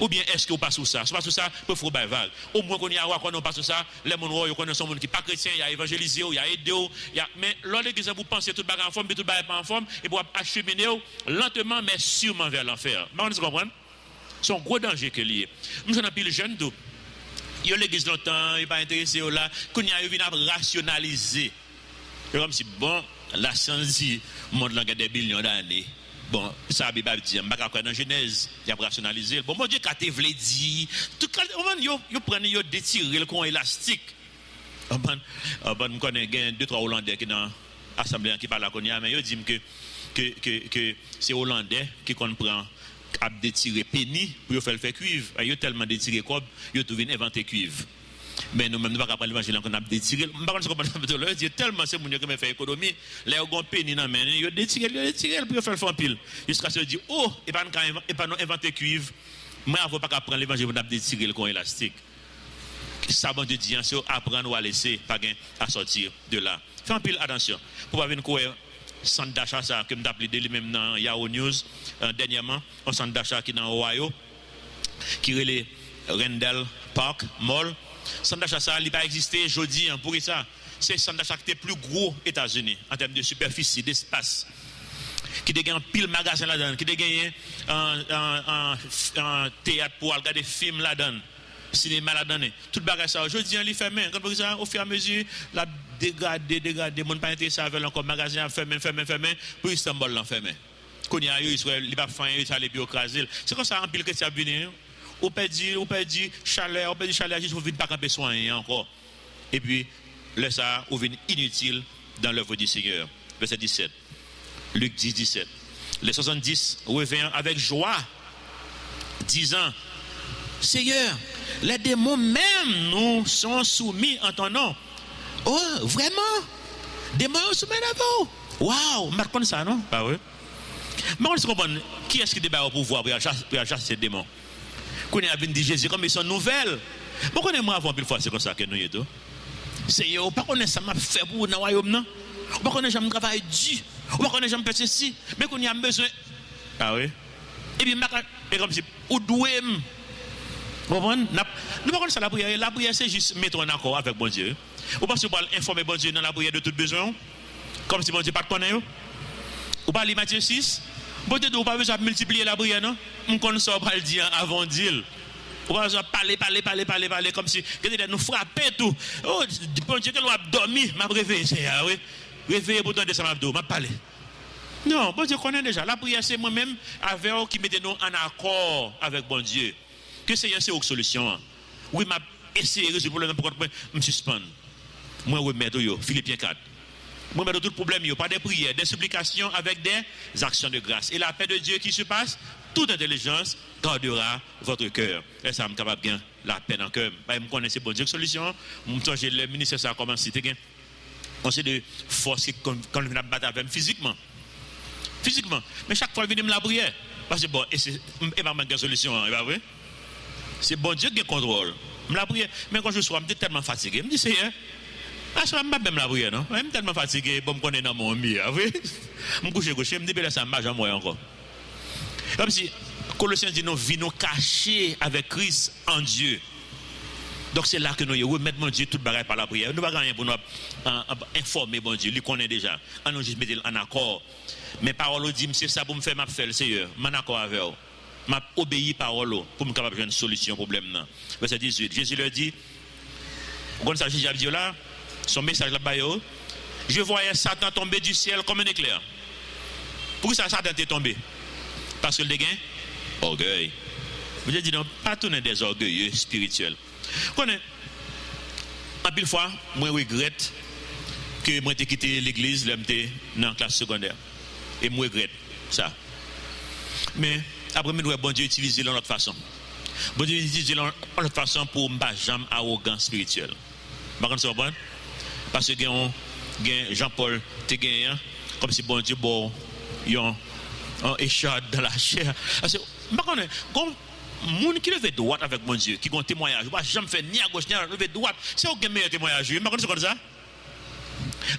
Ou bien est-ce qu'on passe sur ça? Si on passe sur ça, il faut faire vague. Au moins qu'on y a qu'on passe sur ça, les gens connaissent son monde qui n'est pas chrétien, il y a évangélisé, il y a aidé. Mais lorsque l'église vous pensez tout le bagage en forme, tout le bagage pas en forme, et pour acheminer lentement mais sûrement vers l'enfer. Vous comprenez? C'est un gros danger que lié. Nous sommes plus jeunes tout. Il y a l'église longtemps, il n'est pas intéressé là, qu'on y a eu à rationaliser. C'est comme si, bon, la science dit, le monde a des billions d'années. Bon, ça, il va dire, dans la Genèse, il a rationalisé. Bon, Dieu, quand tu veux dire, tout le monde, il prend, il détire le coin élastique. Je connais 2-3 Hollandais qui sont dans l'Assemblée qui parlent à Konya, mais ils disent que c'est Hollandais qui comprend. A détirer pénis pour faire cuivre. Il y a tellement détiré quoi, il y a inventer cuivre. Mais nous-mêmes, nous ne pouvons pas apprendre l'évangile qu'on a détiré. Je ne sais pas si c'est tellement c'est mon Dieu qui m'a fait économie. Là, il y a un pénis dans la main, il y a détiré pour faire le pile. Jusqu'à ce dire, oh, et pas inventer cuivre. Moi, je ne pas apprendre l'évangile qu'on a détiré le con élastique. Ça, bon Dieu dit, apprendre ou à laisser, pas à sortir de là. Fais un pile attention. Pour pas venir courir. Centre d'achat ça que m'ta appelé lui-même dans Yahoo News dernièrement un centre d'achat qui dans Ohio qui relait Randall Park Mall centre d'achat ça il pas existé jeudi pour ça c'est centre d'achat qui est plus gros aux États-Unis en termes de superficie d'espace qui a un pile magasin là-dedans qui a gagné un théâtre pour regarder film là-dedans cinéma là-dedans tout bagage ça aujourd'hui il fermé comme ça au fur et à mesure la dégrader mon pas intéressé avec encore magasin fermé pour Istanbul l'enfermé qu'on y a eu il va faire il aller puis écraser c'est comme ça en pile que ça venir ou perdu chaleur juste pour venir pas camper soigner encore et puis là ça ou venir inutile dans l'œuvre du Seigneur verset 17 Luc 10:17 les 70 revient avec joie disant Seigneur, les démons même nous sont soumis en ton nom. Oh, vraiment? Démons sont soumis à vous? Waouh, je ne connais ça, non? Pas oui. Mais on se comprend, qui est-ce qui débat au pouvoir pour chasser ces démons? Quand on a vu Jésus comme ils sont nouvelles. Vous connaissez moi avant, une fois, c'est comme ça que nous y sommes. Seigneur, vous ne connaissez ça m'a fait pour vous dans le royaume, non? Vous ne connaissez jamais travail dur. Vous ne connaissez jamais faire ceci. Mais qu'on y a besoin. Ah oui? Et puis, comme si, vous douez. Nous ne pouvons pas ça la prière. La prière, c'est juste mettre en accord avec bon Dieu. Ou parce que vous informer bon Dieu dans la prière de tout besoin. Comme si bon Dieu pas de connaître. Ou pas Matthieu 6, peut-être ou pas besoin de multiplier la prière, non? On connaît ça, on va le dire avant d'il. On va parler, comme si nous frapper tout. Oh, bon Dieu, que l'on a dormi, m'a réveillé, c'est oui. Réveillé pour tendre ça m'a parlé. Non, bon Dieu connaît déjà. La prière, c'est moi-même avec qui mettez nous en accord avec bon Dieu. Que c'est une solution. Oui, m'a essayé de résoudre le problème, pourquoi je me suspends. Moi, remettre Philippiens 4. Moi, je mets tout le problème, pas des prières, des supplications avec des actions de grâce. Et la paix de Dieu qui se passe, toute intelligence gardera votre cœur. Et ça me capable bien la paix dans le cœur. Je connais ces bonnes solutions. J'ai le ministère ça a commencé. On sait de force quand on vient battre avec physiquement. Physiquement. Mais chaque fois, il vient me la prière. Parce que bon, et c'est pas une solution, c'est pas vrai? C'est bon Dieu qui contrôle. Je la prière. Mais quand je suis tellement fatigué, je me dis, Seigneur, je ne vais pas même la prière, non? Je suis tellement fatigué pour me connaître dans mon milieu. Je me couche, je me dis, mais là, ça me bat, j'en vois encore. Comme si Colossiens dit, nous vivons cachés avec Christ en Dieu. Donc c'est là que nous remettons mon Dieu toute bagaille par la prière. Nous n'avons rien pour nous informer mon Dieu, lui connaît déjà. On nous juste mettre en accord. Mais parole dit, c'est ça pour me faire ma faire le Seigneur. Je suis en accord avec vous. Je obéis parole pour me capable une solution au problème. Verset 18. Jésus leur dit, quand ça Jésus a dit là, son message là-bas, je voyais Satan tomber du ciel comme un éclair. Pourquoi ça Satan est tombé? Parce que le dégain, orgueil. Vous avez dit non, pas tourner des orgueilleux spirituels. En pile fois, moi regrette que moi j'ai quitté l'église, j'étais dans la classe secondaire. Et moi regrette ça. Mais après, nous devons bon Dieu utiliser de l'autre façon. Bon Dieu utiliser de l'autre façon pour ne pas jamais arrogant spirituel. Parce que Jean-Paul te gagné comme si bon Dieu bon un échard dans la chair. Parce que monde qui levé droite avec mon Dieu, qui a un témoignage, je ne vais jamais faire ni à gauche ni à lever droite, c'est aucun meilleur témoignage. Je ne sais pas ça.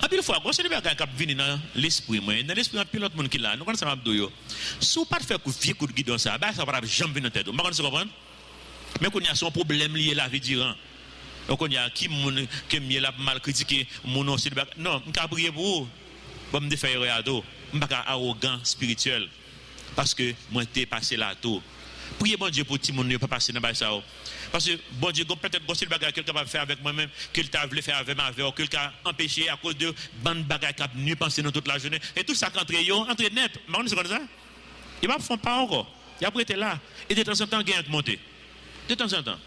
En plus, fois, quand c'est le bagage qui vient dans l'esprit, dans l'esprit, il y a l'autre monde qui l'a. Nous connaissons ça. Si vous ne faites pas vieux coup de guidon, ça ne va jamais venir dans tête. Vous comprenez? Mais quand il y a son problème lié à la vie durant. Donc, il y a qui est mal critiqué, mon aussi. Non, je vais prier pour vous. Je vais me faire un je ne suis pas arrogant spirituel. Parce que moi, je suis passé là tout. Priez bon Dieu pour tout le monde ne pas passer dans ça. Parce que bon Dieu, peut-être que c'est le bagage qu'il va faire avec moi-même, qu'il t'a voulu faire avec ma vie, qu'il t'a empêché à cause de bande bagage qu'il a venu penser dans toute la journée. Et tout ça, entre net, c'est comme ça. Il ne font pas encore. Il a prêté là. Et de temps en temps, il y a monté. De temps en temps.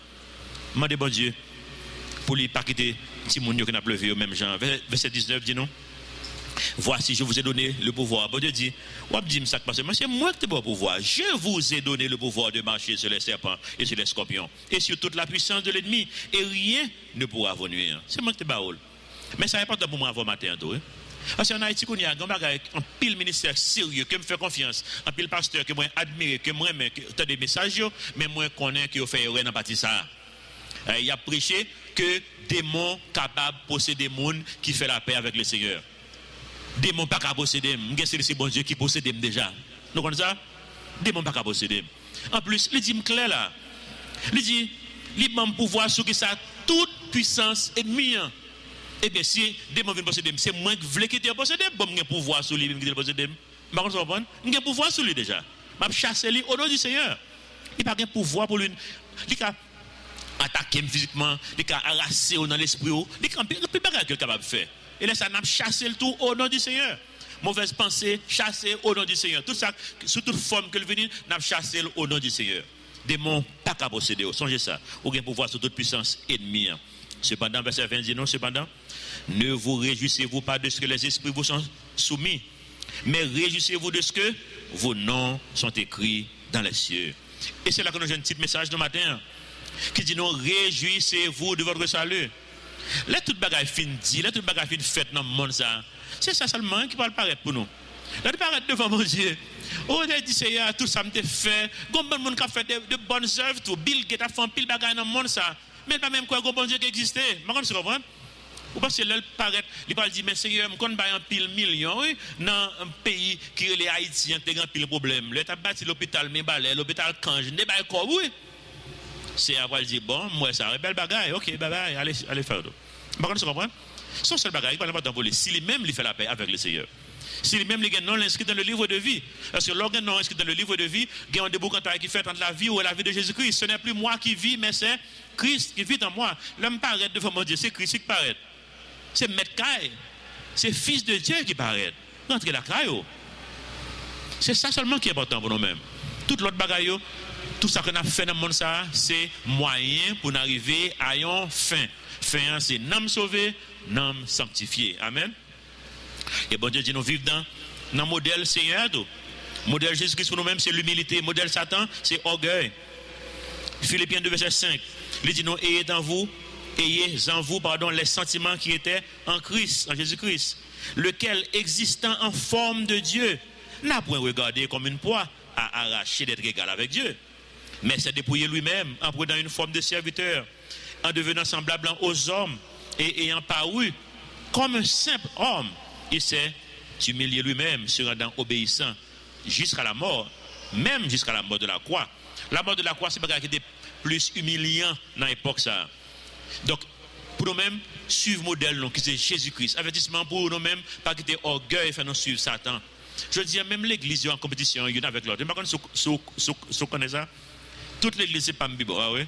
Demandez bon Dieu pour lui pas quitter petit monde qui n'a pleuvé au même genre. Verset 19 dit non. Voici, je vous ai donné le pouvoir. Bon Dieu dit, c'est moi qui ai le pouvoir. Je vous ai donné le pouvoir de marcher sur les serpents et sur les scorpions et sur toute la puissance de l'ennemi. Et rien ne pourra vous nuire. C'est moi qui ai le pouvoir. Mais ça n'est pas pour moi avant matin. Parce qu'en Haïti, il y a un pile ministère sérieux qui me fait confiance. Un pile pasteur que moi admire, que moi aime, qui a des messages, mais moi connais qui fait rien dans partie ça. Il a prêché que démons capables de posséder des gens qui fait la paix avec le Seigneur. Démons pas qu'à posséder, c'est bon Dieu qui possède déjà. Nous connaissons ça? Démons pas qu'à posséder. En plus, il dit clair là. Il dit, il m'a pouvoir sur que ça toute puissance ennemie. Eh bien, si démons viennent posséder, c'est moi qui veux qu'il posséder, bon, j'ai pouvoir sur lui, qui posséder. Par contre, vous j'ai pouvoir sur lui déjà. Je chasse lui au nom du Seigneur. Il n'a pas de pouvoir pour lui. Il a attaqué physiquement, il a arrassé dans l'esprit, il a pas de capable de faire. Et là, ça n'a chassé le tout au nom du Seigneur. Mauvaise pensée, chassé au nom du Seigneur. Tout ça, sous toute forme que le venir, n'a chassé au nom du Seigneur. Démons pas qu'à posséder. Songez ça. Ou bien pouvoir sur toute puissance ennemie. Cependant, verset 20 dit non, cependant, ne vous réjouissez-vous pas de ce que les esprits vous sont soumis, mais réjouissez-vous de ce que vos noms sont écrits dans les cieux. Et c'est là que nous avons un petit message ce matin qui dit non, réjouissez-vous de votre salut. Là, toute bagaille fin dit, là, toute bagaille fin faite dans le monde, ça. C'est ça seulement qui va paraître pour nous. Là, de paraître devant mon Dieu. Oh, il dit, Seigneur, tout ça m'a fait. Combien de monde qui a fait de bonnes œuvres, tout. Bill Gates a fait un pile bagaille dans le monde, ça. Mais pas même quoi, bon Dieu qui existait. Je ne comprends pas. Ou parce que là, il paraît, il va dire, mais Seigneur, je connais un pile million, oui, dans un pays qui est les Haïtiens, qui a un pile problème. Là, tu as bâti l'hôpital Mébalais, l'hôpital Kange, n'est pas quoi, oui. C'est après dire bon, moi ça, belle bagaille, ok, bye bye, allez faire tout. Par contre, tu comprends? Son seul bagaille, il va pas t'envoler. Si lui-même lui fait la paix avec le Seigneur. Si lui-même il non inscrit dans le livre de vie. Parce que l'organe non inscrit dans le livre de vie, il y a un déboucantage qui fait entre la vie ou la vie de Jésus-Christ. Ce n'est plus moi qui vis, mais c'est Christ qui vit en moi. L'homme paraît devant mon Dieu, c'est Christ qui paraît. C'est Maître Caille. C'est Fils de Dieu qui paraît. Rentrez la caille. C'est ça seulement qui est important pour nous-mêmes. Tout l'autre bagaille, tout ça qu'on a fait dans le monde, c'est moyen pour arriver à une fin. Fin, c'est n'âme sauvée, n'âme sanctifiée. Amen. Et bon Dieu dit nous vivons dans le modèle Seigneur. Modèle Jésus-Christ pour nous-mêmes, c'est l'humilité. Modèle Satan, c'est orgueil. Philippiens 2, verset 5. Il dit nous, ayez en vous, les sentiments qui étaient en Christ, en Jésus-Christ, lequel existant en forme de Dieu, n'a point regardé comme une proie à arracher d'être égal avec Dieu, mais s'est dépouillé lui-même en prenant une forme de serviteur, en devenant semblable aux hommes et ayant paru comme un simple homme, il s'est humilié lui-même, se rendant obéissant jusqu'à la mort, même jusqu'à la mort de la croix. La mort de la croix, c'est pas qui était plus humiliant dans l'époque ça. Donc, pour nous-mêmes, suivre le modèle qui c'est Jésus-Christ. Avertissement pour nous-mêmes, pas quitter orgueil et faire nous suivre Satan. Je dis même l'église est en compétition une avec l'autre. Par contre, si vous connaissez ça, toute l'église c'est pas Mbibo, oui.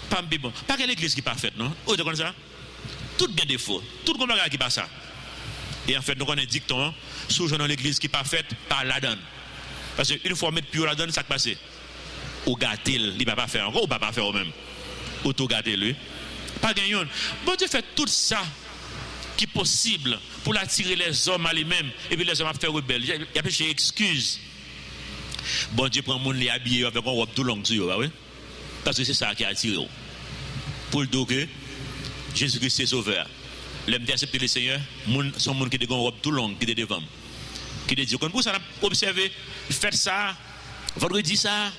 Pas Mbibo. Pas quelle église qui est parfaite, non? Vous connaissez ça? Tout bien défaut. Tout le monde qui passe ça. Et en fait, nous connaissons un dicton, sous l'église qui est parfaite, pas la donne. Parce qu'une fois mettre pure la donne, ça passe. Ou gâter, il ne va pas faire encore, ou pas faire au même. Ou tout gâter lui. Pas gagnant. Bon Dieu fait tout ça qui est possible pour attirer les hommes à lui-même. Et puis les hommes à faire rebelle. Il y a des excuses. Bon Dieu prend le monde les habiller avec un robe tout long sur eux, oui? Parce que c'est ça qui a attiré. Pour le dos que Jésus-Christ est sauveur. L'homme d'accepter le Seigneur, son monde qui a une robe tout long qui est devant. Qui dit, quand vous avez observé, faites ça, vendredi ça,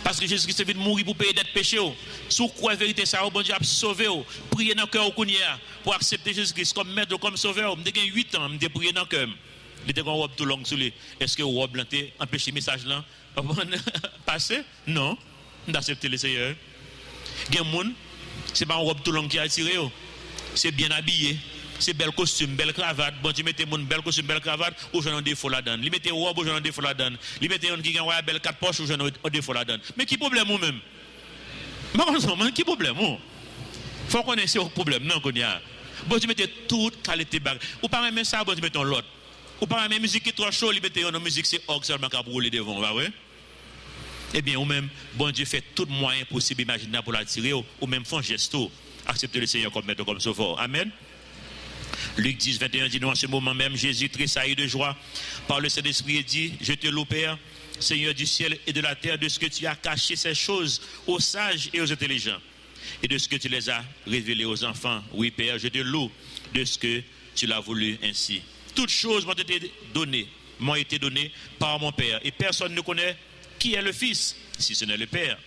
parce que Jésus-Christ est venu mourir pour payer des péchés. Sous quoi vérité ça, bon Dieu a sauvé. Priez dans le cœur pour accepter Jésus-Christ comme maître, comme sauveur. Je suis 8 ans, je prié dans le cœur. Il était une robe tout long sur lui. Est-ce que robe là empêché le message là passer? Non. D'accepter le Seigneur. Il y a des gens, ce n'est pas une robe tout long qui a attiré. C'est bien habillé. C'est bel costume, belle cravate. Bon, tu mettez mon bel costume, belle cravate, ou j'en ai des faux là-dedans. Li mettez robe, ou j'en ai des faux là-dedans. Li mettez un qui a belle 4 poches, ou j'en ai des faux là-dedans. Mais qui problème ou même? Qui problème ou? Faut qu'on ait ce problème, non, qu'on y a. Bon, tu mettez toute qualité bague. Ou pas même ça, bon, tu mettez l'autre. Ou pas même musique qui est trop chaud, li mettez une musique, c'est orgue seulement qui a brûlé devant, va, ouais? Eh bien, ou même, bon Dieu fait tout moyen possible, imaginaire pour l'attirer, ou même font geste, accepter le Seigneur comme maître, comme sauveur. Amen. Luc 10, 21 dit, nous en ce moment même, Jésus tressaillit de joie par le Saint-Esprit et dit, je te loue Père, Seigneur du ciel et de la terre, de ce que tu as caché ces choses aux sages et aux intelligents, et de ce que tu les as révélées aux enfants. Oui Père, je te loue de ce que tu l'as voulu ainsi. Toutes choses m'ont été données par mon Père, et personne ne connaît qui est le Fils, si ce n'est le Père,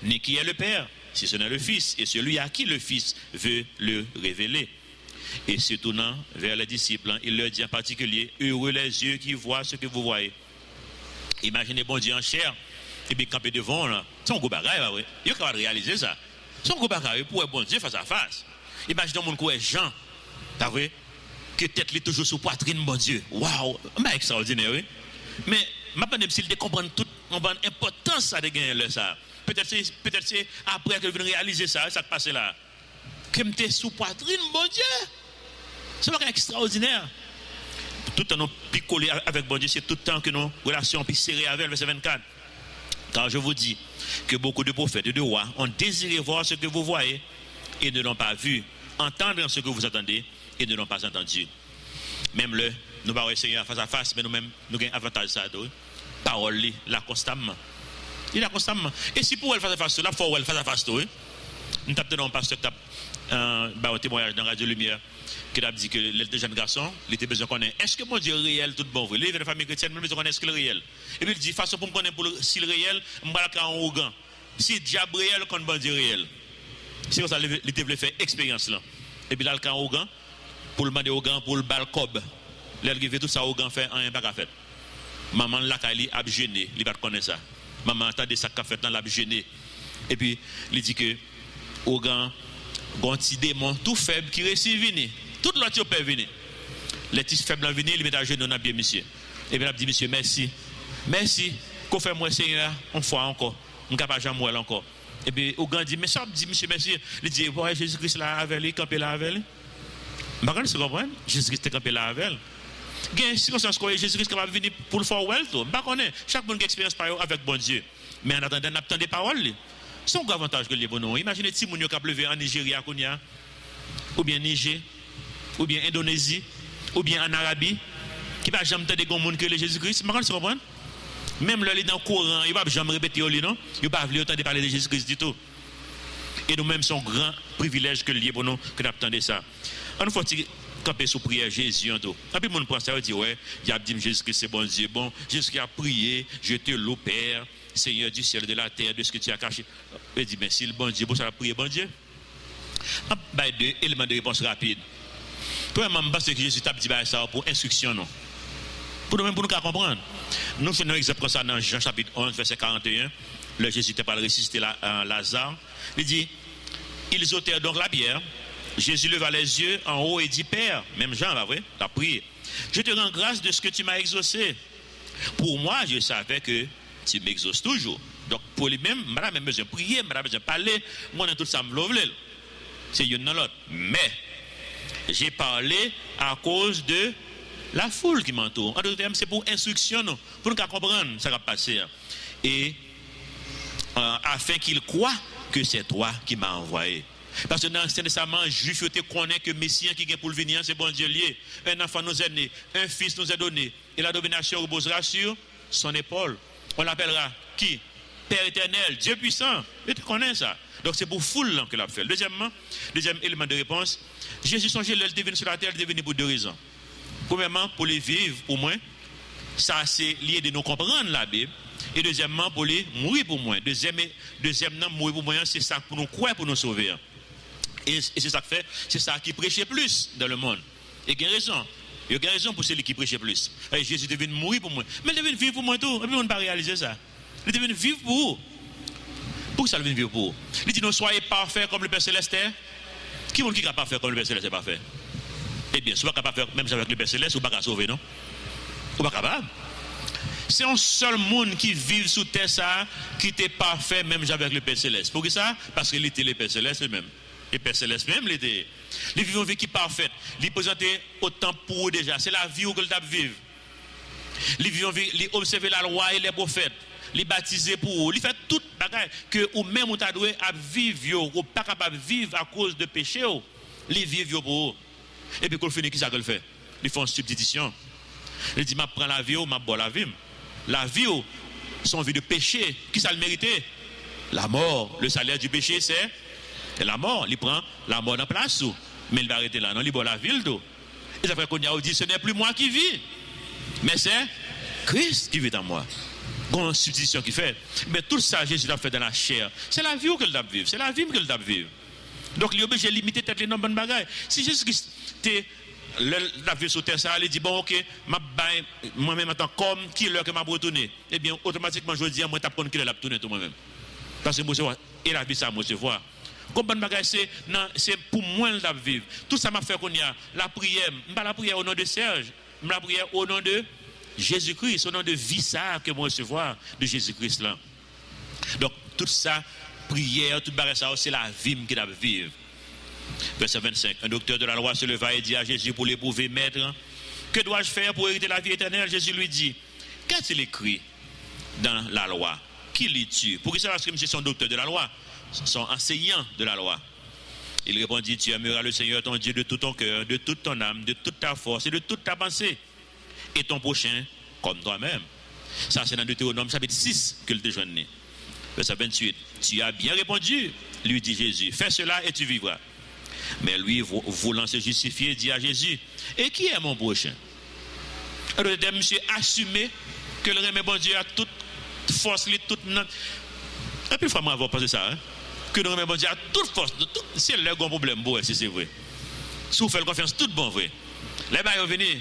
ni qui est le Père, si ce n'est le Fils, et celui à qui le Fils veut le révéler. Et se tournant vers les disciples, il leur dit en particulier, heureux les yeux qui voient ce que vous voyez. Imaginez bon Dieu en chair, et bien camper devant, là, c'est un gros bagaille, oui. Il faut réaliser ça. C'est un gros bagaille pour bon Dieu face à face. Imaginez mon coup est Jean, t'as vu, que tête est toujours sous poitrine, bon Dieu. Waouh, c'est extraordinaire, oui. Mais, maintenant, s'il comprend toute l'importance ça de gagner ça. Peut-être c'est après que vous réaliser ça, ça passe là. Que m'était sous poitrine, bon Dieu. C'est pas extraordinaire. Tout le temps nous picolons avec bon Dieu, c'est tout le temps que nos relations puis serrées avec le verset 24. Car je vous dis que beaucoup de prophètes et de rois ont désiré voir ce que vous voyez et ne l'ont pas vu, entendre ce que vous entendez et ne l'ont pas entendu. Même nous parlons Seigneur face à face, mais nous-mêmes, nous avons un avantage ça. Parole, là constamment. Il a constamment. Et si pour elle face à face, là, il faut elle face à face. Nous avons un pasteur qui a un témoignage dans Radio Lumière qui a dit que les jeunes garçons, il était besoin de connaître est-ce que mon Dieu est réel, tout bon vrai. Il est de la famille chrétienne, mais il besoin de connaître est-ce qu'il est réel. Et puis il dit, façon pour me connaître s'il est réel, je vais aller en Ougan. Si diable réel, quand bon Dieu réel. C'est comme ça qu'il voulait faire expérience là. Et puis là, il a en Ougan, pour le demander Ougan, pour le balcob. Là, il fait tout ça Ougan, fait un pas qu'à faire. Maman là, il a gêné, il ne connaît pas ça. Maman entendait ça qu'a fait dans l'a gêné. Et puis, il dit que Ougan, un petit démon tout faible qui réussit venir. Tout l'autre peut venir. Les petits faibles en venir, ils mettent à genoux dans bien monsieur. Et bien, il dit, monsieur, merci. Merci. Qu'on fait moi, Seigneur, une fois encore. Je ne peux pas jamais encore. Et puis, au grand dit, mais ça, dit, monsieur, merci. Il dit, ouais, Jésus-Christ là avec lui, campé là avec lui. Je ne sais pas, Jésus-Christ est campé là avec lui. Il y a une circonstance où Jésus-Christ va venir pour le faire well. Je ne sais pas, chaque bonne expérience avec bon Dieu. Mais en attendant, on attend des paroles. C'est un grand avantage que les bons. Imaginez si mon qui a levé en Nigeria, ou bien Niger, ou bien Indonésie, ou bien en Arabie, qui va jamais entendre des gens que le Jésus-Christ. Je ne sais pas. Même là, dans le Coran, il ne va jamais répéter, non? Il ne va pas entendre parler de Jésus-Christ du tout. Et nous-mêmes, c'est un grand privilège que lié pour nous, que nous attendons ça. On faut camper sous prière Jésus en tout. Et puis, mon pense ça, dit, ouais, il a dit Jésus-Christ, c'est bon Dieu. Bon, Jésus-Christ a prié, je te loue, Père, Seigneur du ciel et de la terre, de ce que tu as caché. Il dit, mais si le bon Dieu, pour ça, a prié, bon Dieu. Deux éléments de réponse rapide. Premièrement, parce que Jésus t'a dit ça pour instruction, non? Pour nous-mêmes, pour nous comprendre. Nous faisons un exemple comme ça dans Jean chapitre 11, verset 41. Le Jésus n'était pas ressuscité Lazare. Il dit, ils ôtèrent donc la pierre. Jésus leva les yeux en haut et dit, Père, même Jean, là, vrai, t'as prié. Je te rends grâce de ce que tu m'as exaucé. Pour moi, je savais que tu m'exauces toujours. Donc, pour lui-même, je n'ai même besoin de prier, je n'ai besoin de parler. Moi, dans tout ça, je me love. C'est une dans l'autre. Mais, j'ai parlé à cause de la foule qui m'entoure. En d'autres termes, c'est pour instruction, non? Pour nous comprendre ça va passer. Et afin qu'il croit que c'est toi qui m'as envoyé. Parce que dans l'Ancien Testament, juif te connaît que Messie qui vient pour le venir, c'est bon Dieu lié. Un enfant nous est né, un fils nous est donné, et la domination reposera sur son épaule. On l'appellera qui? Père éternel, Dieu puissant. Et tu connais ça. Donc c'est pour foule que l'a fait. Deuxièmement, deuxième élément de réponse, Jésus songeait l'elle devine sur la terre, elle devine pour deux raisons. Premièrement, pour les vivre, au moins, ça c'est lié de nous comprendre la Bible. Et deuxièmement, pour les mourir pour moi. Deuxièmement, mourir pour moi, c'est ça pour nous croire, pour nous sauver. Et c'est ça que fait, c'est ça qui prêchait plus dans le monde. Et il y a raison. Il y a raison pour celui qui prêchait plus. Et Jésus devait mourir pour moi. Mais il devait vivre pour moi tout. Et puis on ne peut pas réaliser ça. Il devait vivre pour vous. Pourquoi ça devait vivre pour vous? Il dit, non, soyez parfaits comme le Père Céleste. Qui est-ce qui est parfait comme le Père Céleste est parfait? Eh bien, si vous n'êtes pas capable de faire même avec le Père Céleste, vous n'êtes pas sauver, non? Vous n'êtes pas capable. C'est un seul monde qui vit sous terre ça, qui était parfait même avec le Père Céleste. Pourquoi ça? Parce qu'il était le Père Céleste lui-même. Le Père Céleste même l'était. Il vivait une vie qui est parfaite. Il présentait autant pour eux déjà. C'est la vie où il a vécu. Il vivait une vie, il observait la loi et les prophètes. Il baptisait pour eux. Il fait toute bagaille que ou même on t'a doué à vivre, ou pas capable de vivre à cause de péché. Il vivent pour eux. Et puis quand il finit, qui ça qu'il fait? Il fait une substitution. Il dit, je prends la vie, je bois la vie. La vie, son vie de péché, qui ça le méritait? La mort. Le salaire du péché, c'est la mort. Il prend la mort en place. Mais il va arrêter là. Non, il boit la ville. Et ça fait qu'on a dit, ce n'est plus moi qui vis, mais c'est Christ qui vit en moi. Une substitution qui fait. Mais tout ça, Jésus l'a fait dans la chair. C'est la vie qu'il doit vivre. C'est la vie qu'il doit vivre. Donc, il est obligé de limiter peut-être les noms de bonnes bagailles. Si Jésus-Christ la vie sur terre, ça, il dit, bon, ok, moi-même, en tant qu'homme, qui est l'heure que m'a retourné? Eh bien, automatiquement, je dis, moi, je t'apprends qu'il a retourné tout moi-même. Parce que moi, je vois, et la vie, ça, moi, je vois. Comme bonne bagaille, c'est pour moi, le vivre. Tout ça m'a fait qu'on y a la prière. Je ne pas la prière au nom de Serge, je la prière au nom de Jésus-Christ, au nom de vie, ça, que moi, recevoir de Jésus-Christ, là. Donc, tout ça, prière, tout bagaille, ça, c'est la vie qu'il a vivre. Verset 25. Un docteur de la loi se leva et dit à Jésus pour l'éprouver, Maître, que dois-je faire pour hériter la vie éternelle? Jésus lui dit, qu'a-t-il écrit dans la loi? Qui lis-tu? Pour qui ça? Parce que monsieur son docteur de la loi, son enseignant de la loi. Il répondit, tu aimeras le Seigneur ton Dieu de tout ton cœur, de toute ton âme, de toute ta force et de toute ta pensée, et ton prochain comme toi-même. Ça, c'est dans Deutéronome chapitre 6 que le déjeuner. Verset 28. Tu as bien répondu, lui dit Jésus, fais cela et tu vivras. Mais lui, voulant se justifier, dit à Jésus, et qui est mon prochain? Alors, monsieur assumé que le remet bon Dieu a toute force, toute notre. Et puis, il faut avoir pensé ça, hein? Que le remet bon Dieu a toute force, c'est le grand problème, bon, si c'est vrai. Si vous faites confiance, tout bon, vrai. Les bails venus,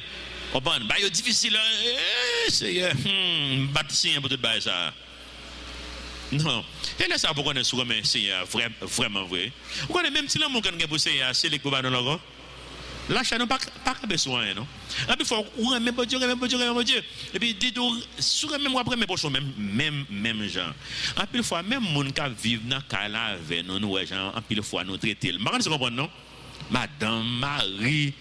on va bail difficile, c'est bâtir pour tout bail ça. Non. Et là, ça, vous connaissez souvent, c'est vraiment vrai. Vous connaissez même si l'homme qui a pour Seigneur, c'est les coups dans le L'achat n'a pas besoin, non? Et puis, il faut même bon Dieu. Et puis, dites-vous, sur même après, mes prochains, même gens. En pile fois, même les gens qui vivent dans le cas là avec nous, en pile fois, nous traiter. Je ne comprends pas, non? Madame, Marie,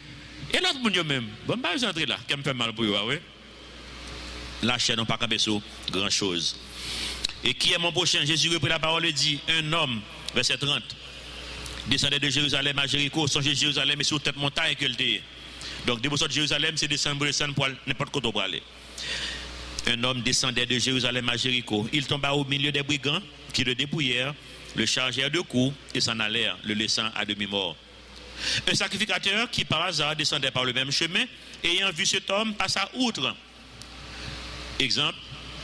et l'autre monde même. Bon, je vais entrer là, qui me fait mal pour vous, oui? L'achat n'a pas besoin grand chose. Et qui est mon prochain? Jésus reprit la parole et dit, un homme, verset 30. Descendait de Jérusalem à Jéricho, songez Jérusalem et sur cette montagne que était. Donc, de Jérusalem, c'est descendre pour n'importe quoi pour aller. Un homme descendait de Jérusalem à Jéricho. Il tomba au milieu des brigands qui le dépouillèrent, le chargèrent de coups et s'en allèrent, le laissant à demi-mort. Un sacrificateur qui par hasard descendait par le même chemin, ayant vu cet homme, passa outre. Exemple,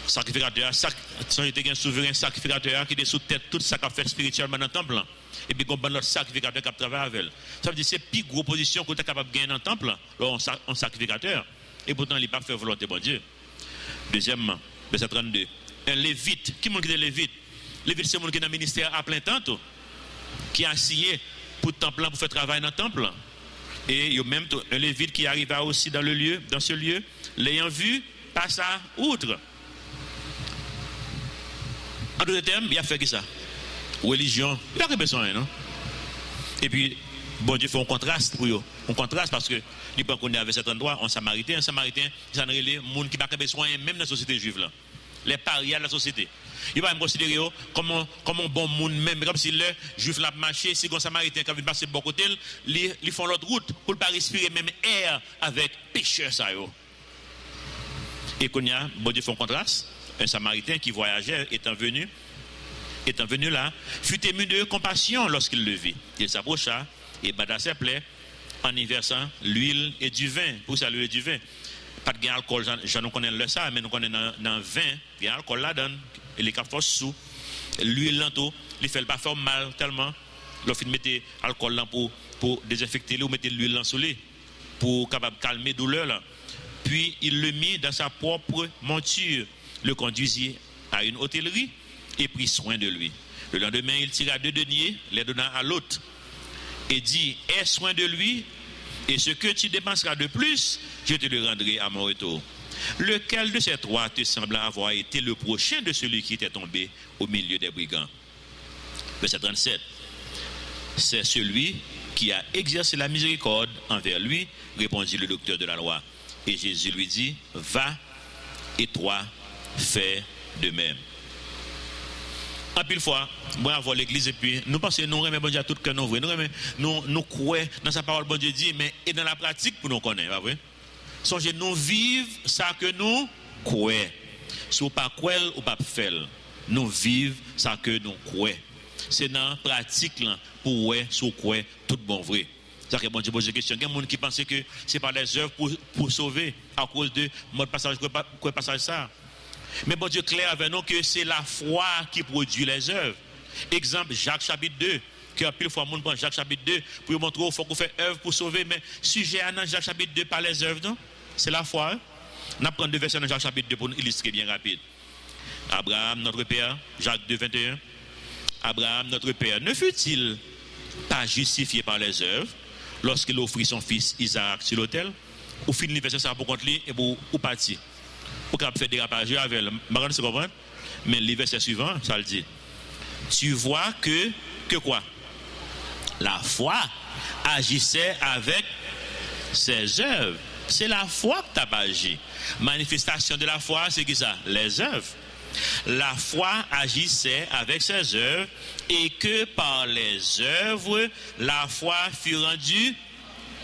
sacrificateur, sans était un souverain sacrificateur qui était sous tête toute sa fait spirituellement dans le temple. Et puis, comme notre sacrificateur qui travaille avec elle. Ça veut dire que c'est la plus grosse position que tu es capable de gagner dans le temple, en sacrificateur. Et pourtant, il n'a pas fait volonté, bon Dieu. Deuxièmement, verset 32. Un lévite. Qui est le lévite? Lévite, c'est le monde qui est dans le ministère à plein temps, qui a signé pour le temple, pour faire travail dans le temple. Et il y a même un lévite qui arriva aussi dans ce lieu, l'ayant vu, passa outre. En d'autres termes, il a fait qui ça? Religion, il n'y a pas besoin, non? Et puis, bon Dieu fait un contraste pour eux. Un contraste parce que, il peut qu'on est avec cet endroit, un Samaritain, il s'en est les gens qui n'ont pas besoin, même dans la société juive, là. Les parias de la société. Il va me considérer comme un bon monde, même comme si le juif l'a marché, si un Samaritain qui a passé de bon côté, ils font l'autre route pour ne pas respirer même air avec pécheurs, ça. Et qu'on y a, bon Dieu fait un contraste, un Samaritain qui voyageait étant venu là, fut ému de compassion lorsqu'il le vit. Il s'approcha et bada ses plaies en y versant l'huile et du vin. Pour ça, l'huile et du vin. Pas de gain alcool, j'en connais le ça, mais nous connaissons dans le vin, il y a alcool là-dedans, et les capteurs sous. L'huile lento, il fait pas faire mal tellement. Lorsqu'il mettait alcool là pour désinfecter, ou mettait l'huile là sous lui, pour capable calmer douleur là. Puis il le mit dans sa propre monture, le conduisit à une hôtellerie et prit soin de lui. Le lendemain, il tira 2 deniers, les donna à l'autre et dit, aie soin de lui, et ce que tu dépenseras de plus, je te le rendrai à mon retour. Lequel de ces 3 te semble avoir été le prochain de celui qui était tombé au milieu des brigands? Verset 37. C'est celui qui a exercé la miséricorde envers lui, répondit le docteur de la loi. Et Jésus lui dit, va, et toi, fais de même. En pile fois, moi avoir l'église et puis nous pensons nous remet bon Dieu à tout que nous vrai. Nous croyons dans sa parole bon Dieu dit mais et dans la pratique pour nous connaître, pas vrai? Songez nous vivre ça que nous croyons. Si vous pas croire ou pas faire, nous vivre ça que nous croyons. C'est dans la pratique là pour ouais sous croire tout bon vrai. Ça que bon Dieu pose question. Il y a des gens qui pensent que c'est par les œuvres pour sauver à cause de mode passage quoi passage ça. Mais bon Dieu clair avec nous que c'est la foi qui produit les œuvres. Exemple, Jacques chapitre 2, que pile fois monde prend Jacques chapitre 2 pour montrer qu'il faut qu'on fait œuvre pour sauver, mais sujet à Jacques chapitre 2 par les œuvres, non? C'est la foi. Hein? On apprend 2 versets dans Jacques chapitre 2 pour nous illustrer bien rapide. Abraham, notre père, Jacques 2, 21. Abraham, notre père, ne fut-il pas justifié par les œuvres lorsqu'il offrit son fils Isaac sur l'autel? Ou finit verset ça pour contre lui et pour partir? Pour qu'on fasse des rapages avec elle. Je ne comprends. Mais le verset suivant, ça le dit. Tu vois que quoi? La foi agissait avec ses œuvres. C'est la foi que tu as agi. Manifestation de la foi, c'est qui ça? Les œuvres. La foi agissait avec ses œuvres et que par les œuvres, la foi fut rendue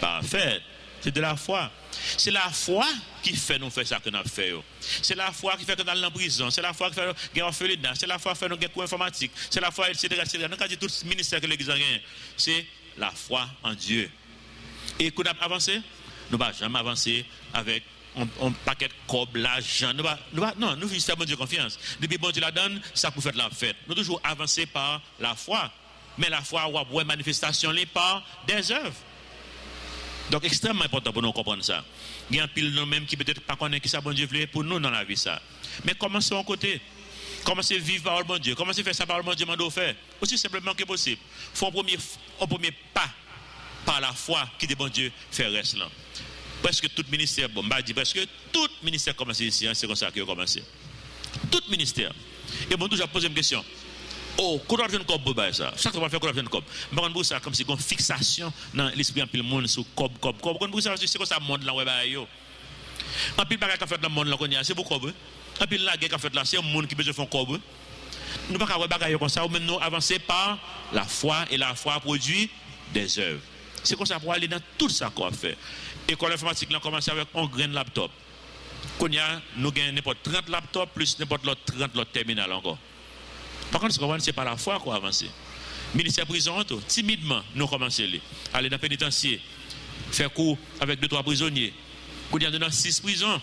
parfaite. C'est de la foi. C'est la foi qui fait nous faire ça que nous avons fait. C'est la foi qui fait que nous allons en prison. C'est la foi qui fait que nous avons fait c'est la foi qui fait que nous avons cours informatique. C'est la foi, etc. Nous avons dit tout le ministère que l'Église a gagné. C'est la foi en Dieu. Et quand nous avons avancé, nous n'avons jamais avancé avec un paquet de cob, l'argent. Non, nous faisons bon Dieu confiance. Depuis bon Dieu la donne, ça pour faire de la fête. Nous toujours avancer par la foi. Mais la foi, on a une manifestation par des œuvres. Donc, extrêmement important pour nous comprendre ça. Il y a un pile de nous-mêmes qui peut-être pas connaît qui ça bon Dieu voulait pour nous dans la vie ça. Mais commencez en côté. Commencez à vivre par le bon Dieu. Commencez à faire ça par le bon Dieu, m'en faire. Aussi simplement que possible. Il faut un premier pas par la foi qui de bon Dieu fait reste là. Presque tout ministère, bon, je dis presque tout ministère commence ici, c'est comme ça qu'il a commencé. Tout ministère. Et bon, toujours poser une question. Oh, qu'on doit faire une cob pour ça. Chaque fois qu'on fait qu'on doit faire une cob. Mais on ça comme si une fixation dans l'esprit en pile monde sur cob. On ça c'est comme ça monde là ouais ba yo. En pile bagage qu'a fait dans monde là qu'on y a, c'est pour cob. En pile la guerre qu'a fait là, c'est un monde qui besoin faire cob. Nous pas ka ouais bagage comme ça ou même nous avancer par la foi et la foi produit des œuvres. C'est comme ça pour aller dans tout ça qu'on a fait. École informatique là commence avec un grain laptop. Qu'on y a nous gagnons n'importe 30 laptops plus n'importe l'autre 30 l'autre terminal encore. Par contre, c'est pas la foi qu'on a avancé. Ministère prison, timidement, nous commençons à aller dans le pénitencier, faire cours avec 2-3 prisonniers. Qu'on y a dans 6 prisons,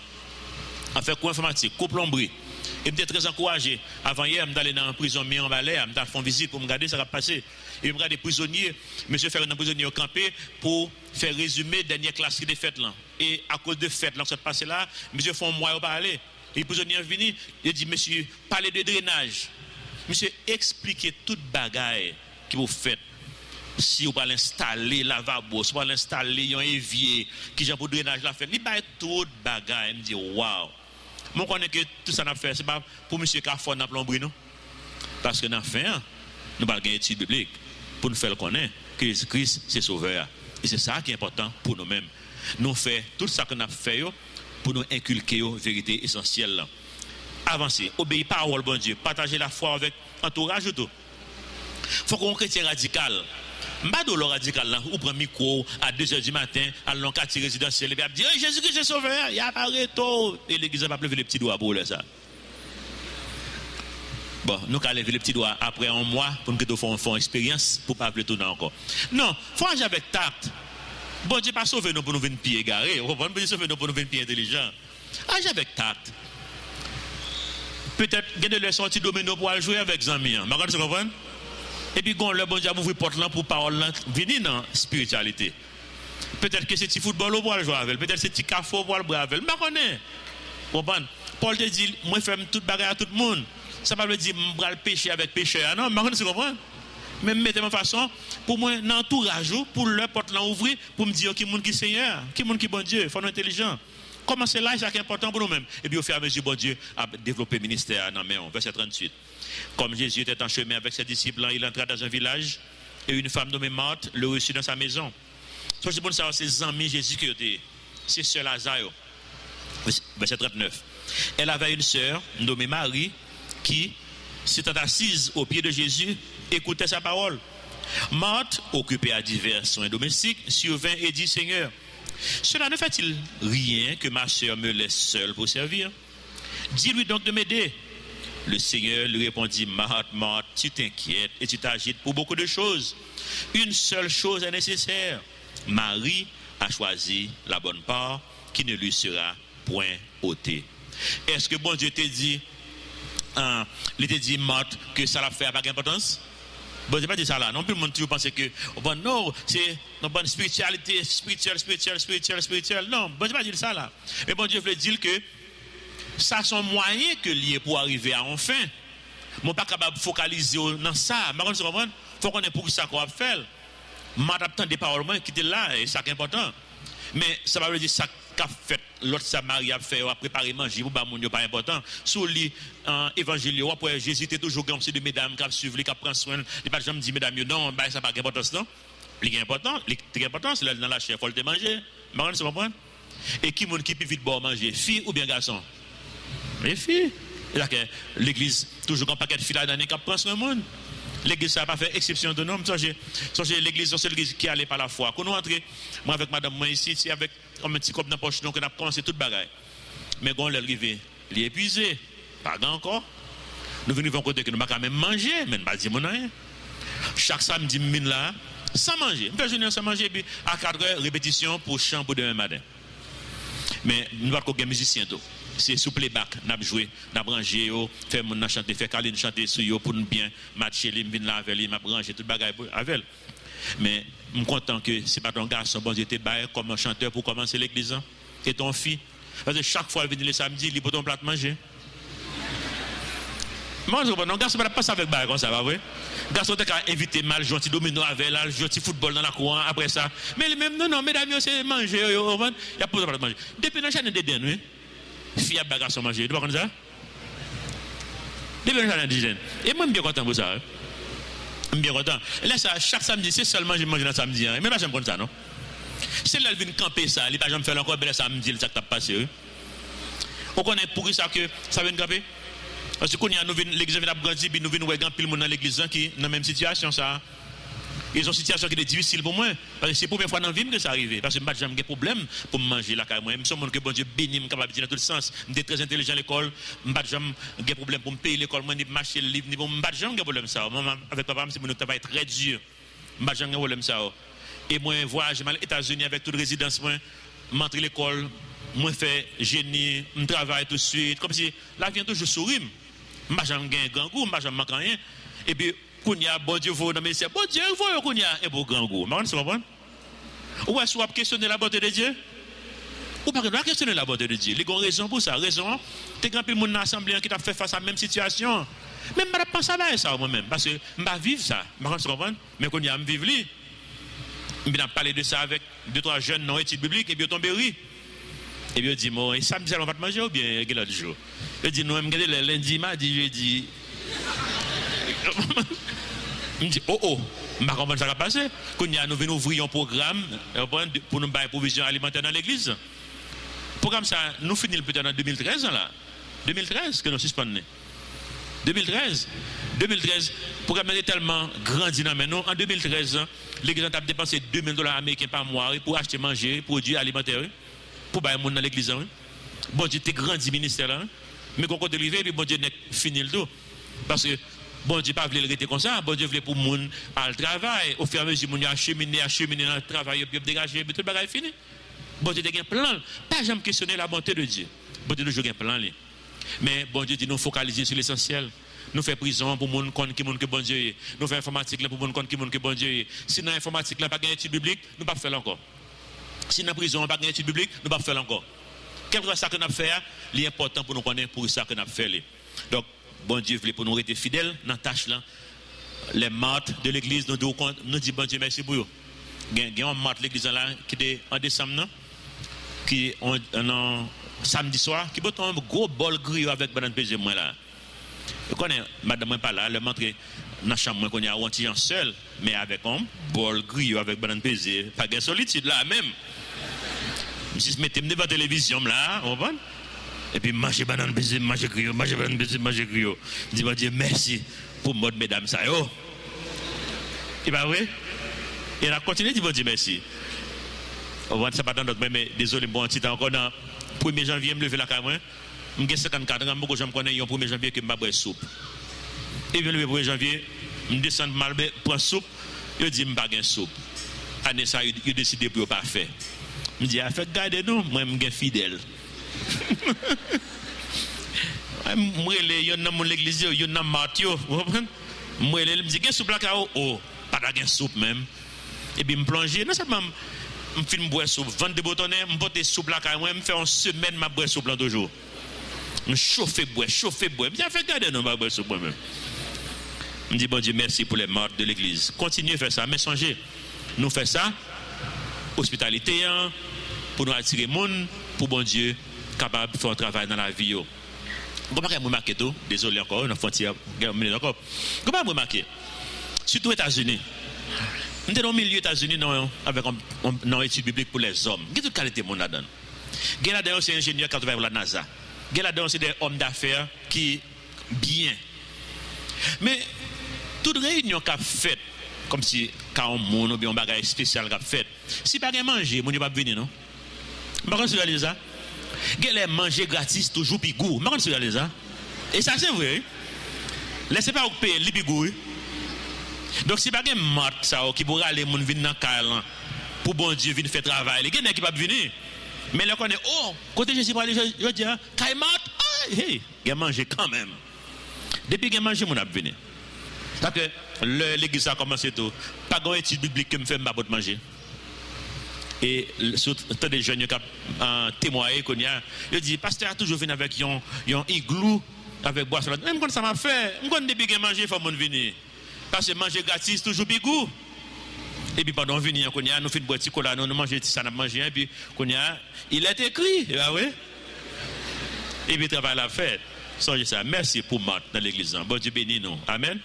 à faire cours informatique, cours plomberie. Et j'étais très encouragé. Avant hier, je suis allé dans la prison Mian-Valais, je suis fait une visite pour me regarder ce qui va passer. Et je regarde des prisonniers, monsieur faire un prisonnier au campé pour faire résumer la dernière classe qui est faite là. Et à cause de fête, là, qui s'est passé là, monsieur fait un mois au parler. Et les prisonniers sont venus, il dit, monsieur, parlez de drainage. Monsieur, expliquez toute bagaille que vous faites. Si vous pouvez l'installer, lavabo, si vous pouvez l'installer, un évier, qui j'ai pour drainage la fête. Il va toute bagaille. Il me dit, waouh. Moi, je connais que tout ça n'a fait, ce n'est pas pour monsieur Carrefour dans la plomberie, non? Parce que dans la fin, nous avons une étude biblique pour nous faire connaître que Jésus-Christ, c'est sauveur. Et c'est ça qui est important pour nous-mêmes. Nous faisons tout ça que nous avons fait pour nous inculquer la vérité essentielle. Avancer, obéir par parole, bon Dieu, partager la foi avec entourage. Il faut qu'on chrétien radical. Mbado le radical là, ou prend micro à 2h du matin, à l'encadre résidentiel, et puis dire Jésus-Christ est sauveur, il apparaît tôt. Et l'église va lever les petits doigts pour ça. Bon, nous allons lever les petits doigts après un mois pour nous faire une expérience pour ne pas appeler tout encore. Non, il faut agir avec tact. Bon Dieu, pas sauver nous pour nous venir pieds égarés. On va pas sauver nous pour nous venir pieds intelligents. Agir avec tact. Peut-être qu'il y a des sorties domino pour aller jouer avec les amis. Vous comprenez? Et puis, quand le bon Dieu ouvre porte là pour parole là, venir dans la spiritualité. Peut-être que c'est petit football pour aller jouer avec. Peut-être que c'est petit café pour aller jouer avec. Je ne connais pas. Comprenez? Paul te dit, moi, je fais toute bagarre à tout le monde. Ça ne veut pas dire que je vais pécher avec pécheur. Non, je ne comprends pas. Mais mettez ma façon, pour moi, dans l'entourage, pour le porte là ouvrir, pour me dire qui est mon qui Seigneur, qui est mon qui bon Dieu, il faut être intelligent. Comment c'est là, c'est important pour nous-mêmes. Et puis au fur et à mesure, bon Dieu a développé le ministère. Verset 38. Comme Jésus était en chemin avec ses disciples, il entra dans un village et une femme nommée Marthe le reçut dans sa maison. So, c'est bon de savoir ses amis Jésus qui étaient, c'est sœur Lazare. Verset 39. Elle avait une sœur nommée Marie qui s'étant assise au pied de Jésus, écoutait sa parole. Marthe, occupée à divers soins domestiques, survint et dit Seigneur, cela ne fait-il rien que ma sœur me laisse seule pour servir? Dis-lui donc de m'aider. Le Seigneur lui répondit, Marthe, Marthe, tu t'inquiètes et tu t'agites pour beaucoup de choses. Une seule chose est nécessaire. Marie a choisi la bonne part qui ne lui sera point ôtée. Est-ce que bon Dieu t'a dit, il t'a dit, Marthe, que ça l'a fait avec importance? Bon, c'est pas dit ça là. Non plus, le monde toujours pense que, bon, non, c'est une bonne spiritualité, spirituelle. Non, bon, c'est pas dire ça là. Mais bon Dieu veut dire que ça sont moyens que lié pour arriver à un fin. Moi, pas capable de focaliser dans ça. Mais il faut qu'on ait pour ça qu'on va faire. M'adaptant des paroles qui étaient là, et ça qui est important. Mais ça va dire ça qu'a fait l'autre Samarie a fait, a préparé manger, pour ne pas important. Sous l'évangile, après Jésus était toujours comme ces deux mesdames qui suivent, qui prennent soin. Il pas jamais dit mesdames, non, ça n'a pas d'importance, non. Ce qui est important, c'est dans la chair, il faut le manger. Mais on comprend. Et qui peut vite boire manger, fille ou bien garçon? Les filles. L'église, toujours un paquet de filles là-dedans qui prend soin du monde. L'église, ça n'a pas fait exception de nom. L'église, c'est l'église qui allait par la foi. Quand nous entrons, moi avec madame, moi ici, c'est avec un petit cop dans la poche, donc on a commencé toute bagaille. Mais quand on est arrivé, il est épuisé, pas encore. Nous venons côté que nous ne pouvons pas même manger, mais nous ne pouvons pas dire rien. Chaque samedi, nous sommes là, sans manger. Nous faisons sans manger, puis à 4 heures, répétition pour chant pour demain matin. Mais nous ne pouvons pas être musiciens. C'est sous playback, nous avons joué, nous avons rangé, fait mon chanter, fait Caline chanter sur eux pour nous bien matcher, nous venons là avec lui, nous avons rangé tout le bagage avec. Mais je suis content que ce n'est pas ton garçon, bon Dieu, tu es comme un chanteur pour commencer l'église. Et ton fille, parce que chaque fois qu'elle vient le samedi, il peut ton plat de manger. Moi, je comprends. Non, garçon, pas passer avec bail comme ça, pas vrai? Garçon, t'as invité mal, gentil domino avec là, gentil football dans la cour, après ça. Mais même, non, mesdames, c'est manger, il y a pas de manger. Depuis la chaîne de den, oui. Fille à garçon manger, tu vois comme ça? Depuis la chaîne de den. Et moi, je suis bien content pour ça. Je suis bien content. Et là, ça, chaque samedi, c'est seulement je mange le samedi. Mais là, j'aime comme ça, non? C'est là, il vient camper ça, il ne va jamais faire encore, mais samedi, ça qui a passé. On connaît pour ça que ça vient camper? Parce que l'église vient grandir, puis nous venons voir pile monde dans l'église qui dans la même situation ça. Ils ont une situation qui est difficile pour moi. Parce que c'est la première fois dans la vie que ça arrive. Parce que je n'ai pas de problème pour manger la carrière. Je suis que bon Dieu béni, je suis capable de dire dans tous les sens. Je suis très intelligent à l'école. Je n'ai pas de problème pour me payer l'école, je n'ai pas marcher le livre. Je n'ai pas de problème ça. Avec papa, c'est mon travail très dur. Je n'ai pas de problème ça. Et moi, je voyage aux États-Unis avec toute résidence. Je m'entre à l'école, je fais génie, je travaille tout de suite. Comme si la vie est toujours sourire. Je n'ai pas de grand goût, je n'ai pas de rien. Et puis, Kounia, bon Dieu, vous, mais c'est bon Dieu, vous, Kounia, et pour grand goût. Mais on se comprend? Ou est-ce qu'on va questionner la bonté de Dieu? Ou pas questionner la bonté de Dieu? Les gens ont raison pour ça. Raison, tu es grand peu de monde dans l'assemblée qui t'a fait face à la même situation. Même je ne pense pas à ça moi-même. Parce que je ne vais pas vivre ça. On se comprend? Mais Kounia, je vivre lui. Je vais parler de ça avec 2-3 jeunes non études bibliques et puis ils tombent riz. Et puis ils disent, moi, samedi, on va te manger ou bien quel autre jour? Ils disent, nous, je vais lundi, mardi, jeudi. Je me dis, oh, je ne sais pas ça va passer. Quand nous venons ouvrir un programme pour nous faire provision alimentaire dans l'église. Le programme, ça, nous finissons peut-être en 2013, là. 2013 que nous suspendons. 2013, le programme est tellement grandi dans nous. En 2013, l'église a dépensé $2,000 américains par mois pour acheter manger, produits alimentaires, pour faire monde dans l'église. Bon Dieu, tu grandi ministère là. Mais quand on est arrivé, bon Dieu n'est fini le tout. Parce que bon Dieu pas voulu le rester comme ça, bon Dieu voulait pour moun à le travail, au fur et à mesure moun a cheminé dans le travail, puis dégager, puis tout le bagage fini. Bon Dieu a un plan, pas jamais questionner la bonté de Dieu. Bon Dieu toujours un plan là. Mais bon Dieu dit nous focaliser sur l'essentiel. Nous faire prison pour moun connaître qui moun que bon Dieu est. Nous faire informatique là pour moun connaître qui moun que bon Dieu est. Si dans informatique là pas gagne étude biblique, nous pas faire encore. Si dans prison pas gagne étude biblique, nous pas faire encore. Quel que soit ça que nous faire, l'important pour nous connaître pour ça que nous fait. Donc bon Dieu voulait pour nous rester fidèles dans la tâche là. Les martes de l'église nous disons bon Dieu merci pour eux. Il y a un marte de l'église là qui est en décembre qui en samedi soir qui botte un gros bol griot avec banane pesée moi là. Je connais madame moi pas là, elle montre dans la chambre qu'on y a un petit seul mais avec un bol griot avec banane pesée, pas de solitude là même. Je me mettais devant la télévision là, on va. Et puis manger banane pesée, manger griot, manger banane pesée, manger griot. Je dis bon Dieu merci pour mode mesdames ça yo. Et pas vrai? Et on a continué de dire bon Dieu merci. On va ça pas dans notre mais désolé bon petit temps encore dans 1er janvier me lever la caméra. J'ai 54 ans, beaucoup de gens me connaissent, le 1er janvier que je bois soupe. Et puis le 1er janvier, je descends mal, prends soupe, je dis que je ne pas de soupe. Année ça, je décide pour ne pas faire. Je dis, faites garder nous, moi je suis fidèle. Moi, je suis dans l'église, je suis dans Matthieu. Moi, je me dis, que soupe là, oh, pas de soupe même. Et puis je me plonge, non seulement je finis boire soupe, vendre des bâtonnets, je porte soupe là, moi je fais une semaine, je bois soupe là toujours. Je chauffe bois. Je dis, faites garder nous, je bois soupe moi-même. Je dis, bon Dieu, merci pour les morts de l'église. Continuez à faire ça, mais songez, nous faisons ça, hospitalité, pour nous attirer le monde, pour bon Dieu, capable de faire un travail dans la vie. Comment vous remarquez tout? Désolé encore, on a fait un minute encore. Comment vous remarquez? Surtout aux États-Unis. Nous sommes au milieu des États-Unis avec une étude biblique pour les hommes. Quelle qualité mon là-dedans? Il y a là-dedans, c'est un ingénieur qui travaille pour la NASA. Il y a là-dedans, c'est des hommes d'affaires qui bien. Mais toute réunion qu'a faite, comme si quand on monde ou bien un bagage spécial qu'a fait, si pas manger, mon ne pas venir non. Par contre, c'est ça. Gèle manger gratis toujours pigou. Par contre, c'est ça. Et ça c'est vrai. Laissez pas payer les pigou. Donc si pas gen mat ça qui pour aller moun venir dans calan pour bon Dieu venir faire travail. Les gens qui pas venir. Mais là connaît oh, côté Jésus pour aller je dis kay mat, hey, gen manger quand même. Depuis gen manger mon a venir. Parce que l'église a commencé tout. Pas grand étude biblique que me fait m'abot manger. Et surtout des jeunes qui ont témoigné qu'on y a, il dit pasteur a toujours venu avec un igloo avec boisson. Même quand ça m'a fait, quand depuis que manger, il faut venir. Parce que manger gratis, toujours bigou. Et puis pendant venir, nous faisons boire petit cola, nous mangeons ça, nous mangeons, et puis il est écrit, ah ouais. Et puis travail la fête. Songez ça. Merci pour Marthe dans l'église. Bon Dieu bénit nous. Amen.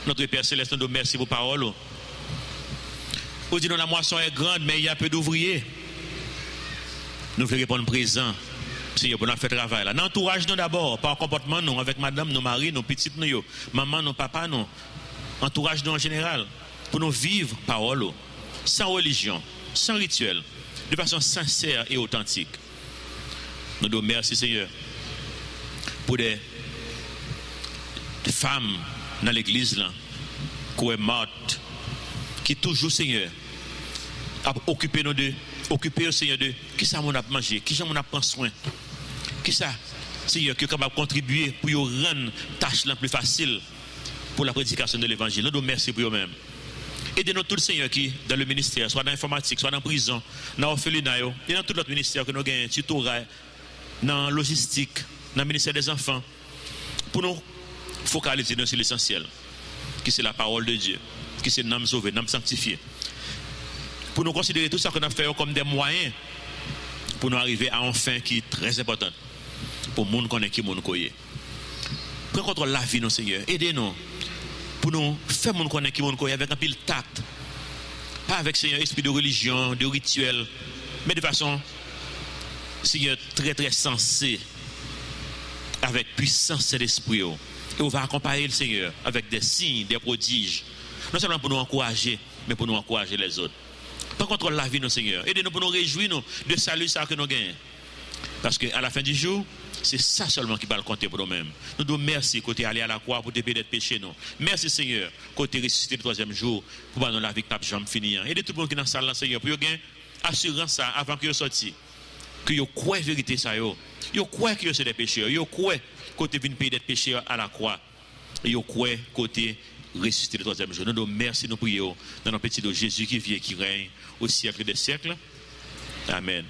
Notre Père Céleste, nous merci pour parole. Vous dites, la moisson est grande, mais il y a peu d'ouvriers. Nous voulons répondre présent. Seigneur, pour nous faire travail là. L'entourage nous d'abord, par comportement nous, avec madame, nos maris, nos petites nous, maman, nos papas, nous. Entourage nous en général. Pour nous vivre parole, sans religion, sans rituel, de façon sincère et authentique. Nous nous merci Seigneur pour des femmes dans l'église là, qui sont mortes, qui toujours Seigneur, a occupé nous de, occuper au Seigneur de, qui ça on a mangé, qui ça on a pris soin, qui ça Seigneur qui est capable de contribuer pour rendre tâche la plus facile pour la prédication de l'évangile. Nous nous merci pour eux-mêmes. Aidez-nous tous, Seigneur, qui dans le ministère, soit dans l'informatique, soit dans la prison, dans l'orphelinat, et dans tout l'autre ministère que nous gagnons, tutorat, dans la logistique, dans le ministère des enfants, pour nous focaliser sur l'essentiel, qui c'est la parole de Dieu, qui c'est l'âme sauvée, l'âme sanctifiée. Pour nous considérer tout ça que nous faisons comme des moyens pour nous arriver à un fin qui est très important, pour le monde connaître qui monde connaît. Prends contrôle la vie, nous, Seigneur. Aidez-nous. Pour nous faire mon connaître qui mon connaît avec un pile tact, pas avec Seigneur esprit de religion, de rituel, mais de façon Seigneur très très sensée, avec puissance de l'esprit. Et on va accompagner le Seigneur avec des signes, des prodiges, non seulement pour nous encourager, mais pour nous encourager les autres. Prends contrôle la vie, nos Seigneur. Aidez-nous pour nous réjouir nous, de salut ça que nous gagnons. Parce qu'à la fin du jour, c'est ça seulement qui va le compter pour nous-mêmes. Nous devons merci côté aller à la croix pour te payer d'être péché nous. Merci Seigneur côté ressuscité le troisième jour pour nous la vie que pas jamais finir. Aidez tout le monde qui est dans la salle Seigneur pour gagner assurance ça avant que vous sortiez. Que vous croyez vérité ça yo. Vous croyez que c'est des pécheurs. Vous croyez côté vinn payer d'être pécheur à la croix. Et vous croyez côté ressuscité le troisième jour. Nous devons merci nous prions dans notre petit nom Jésus qui vient qui règne au siècle des siècles. Amen.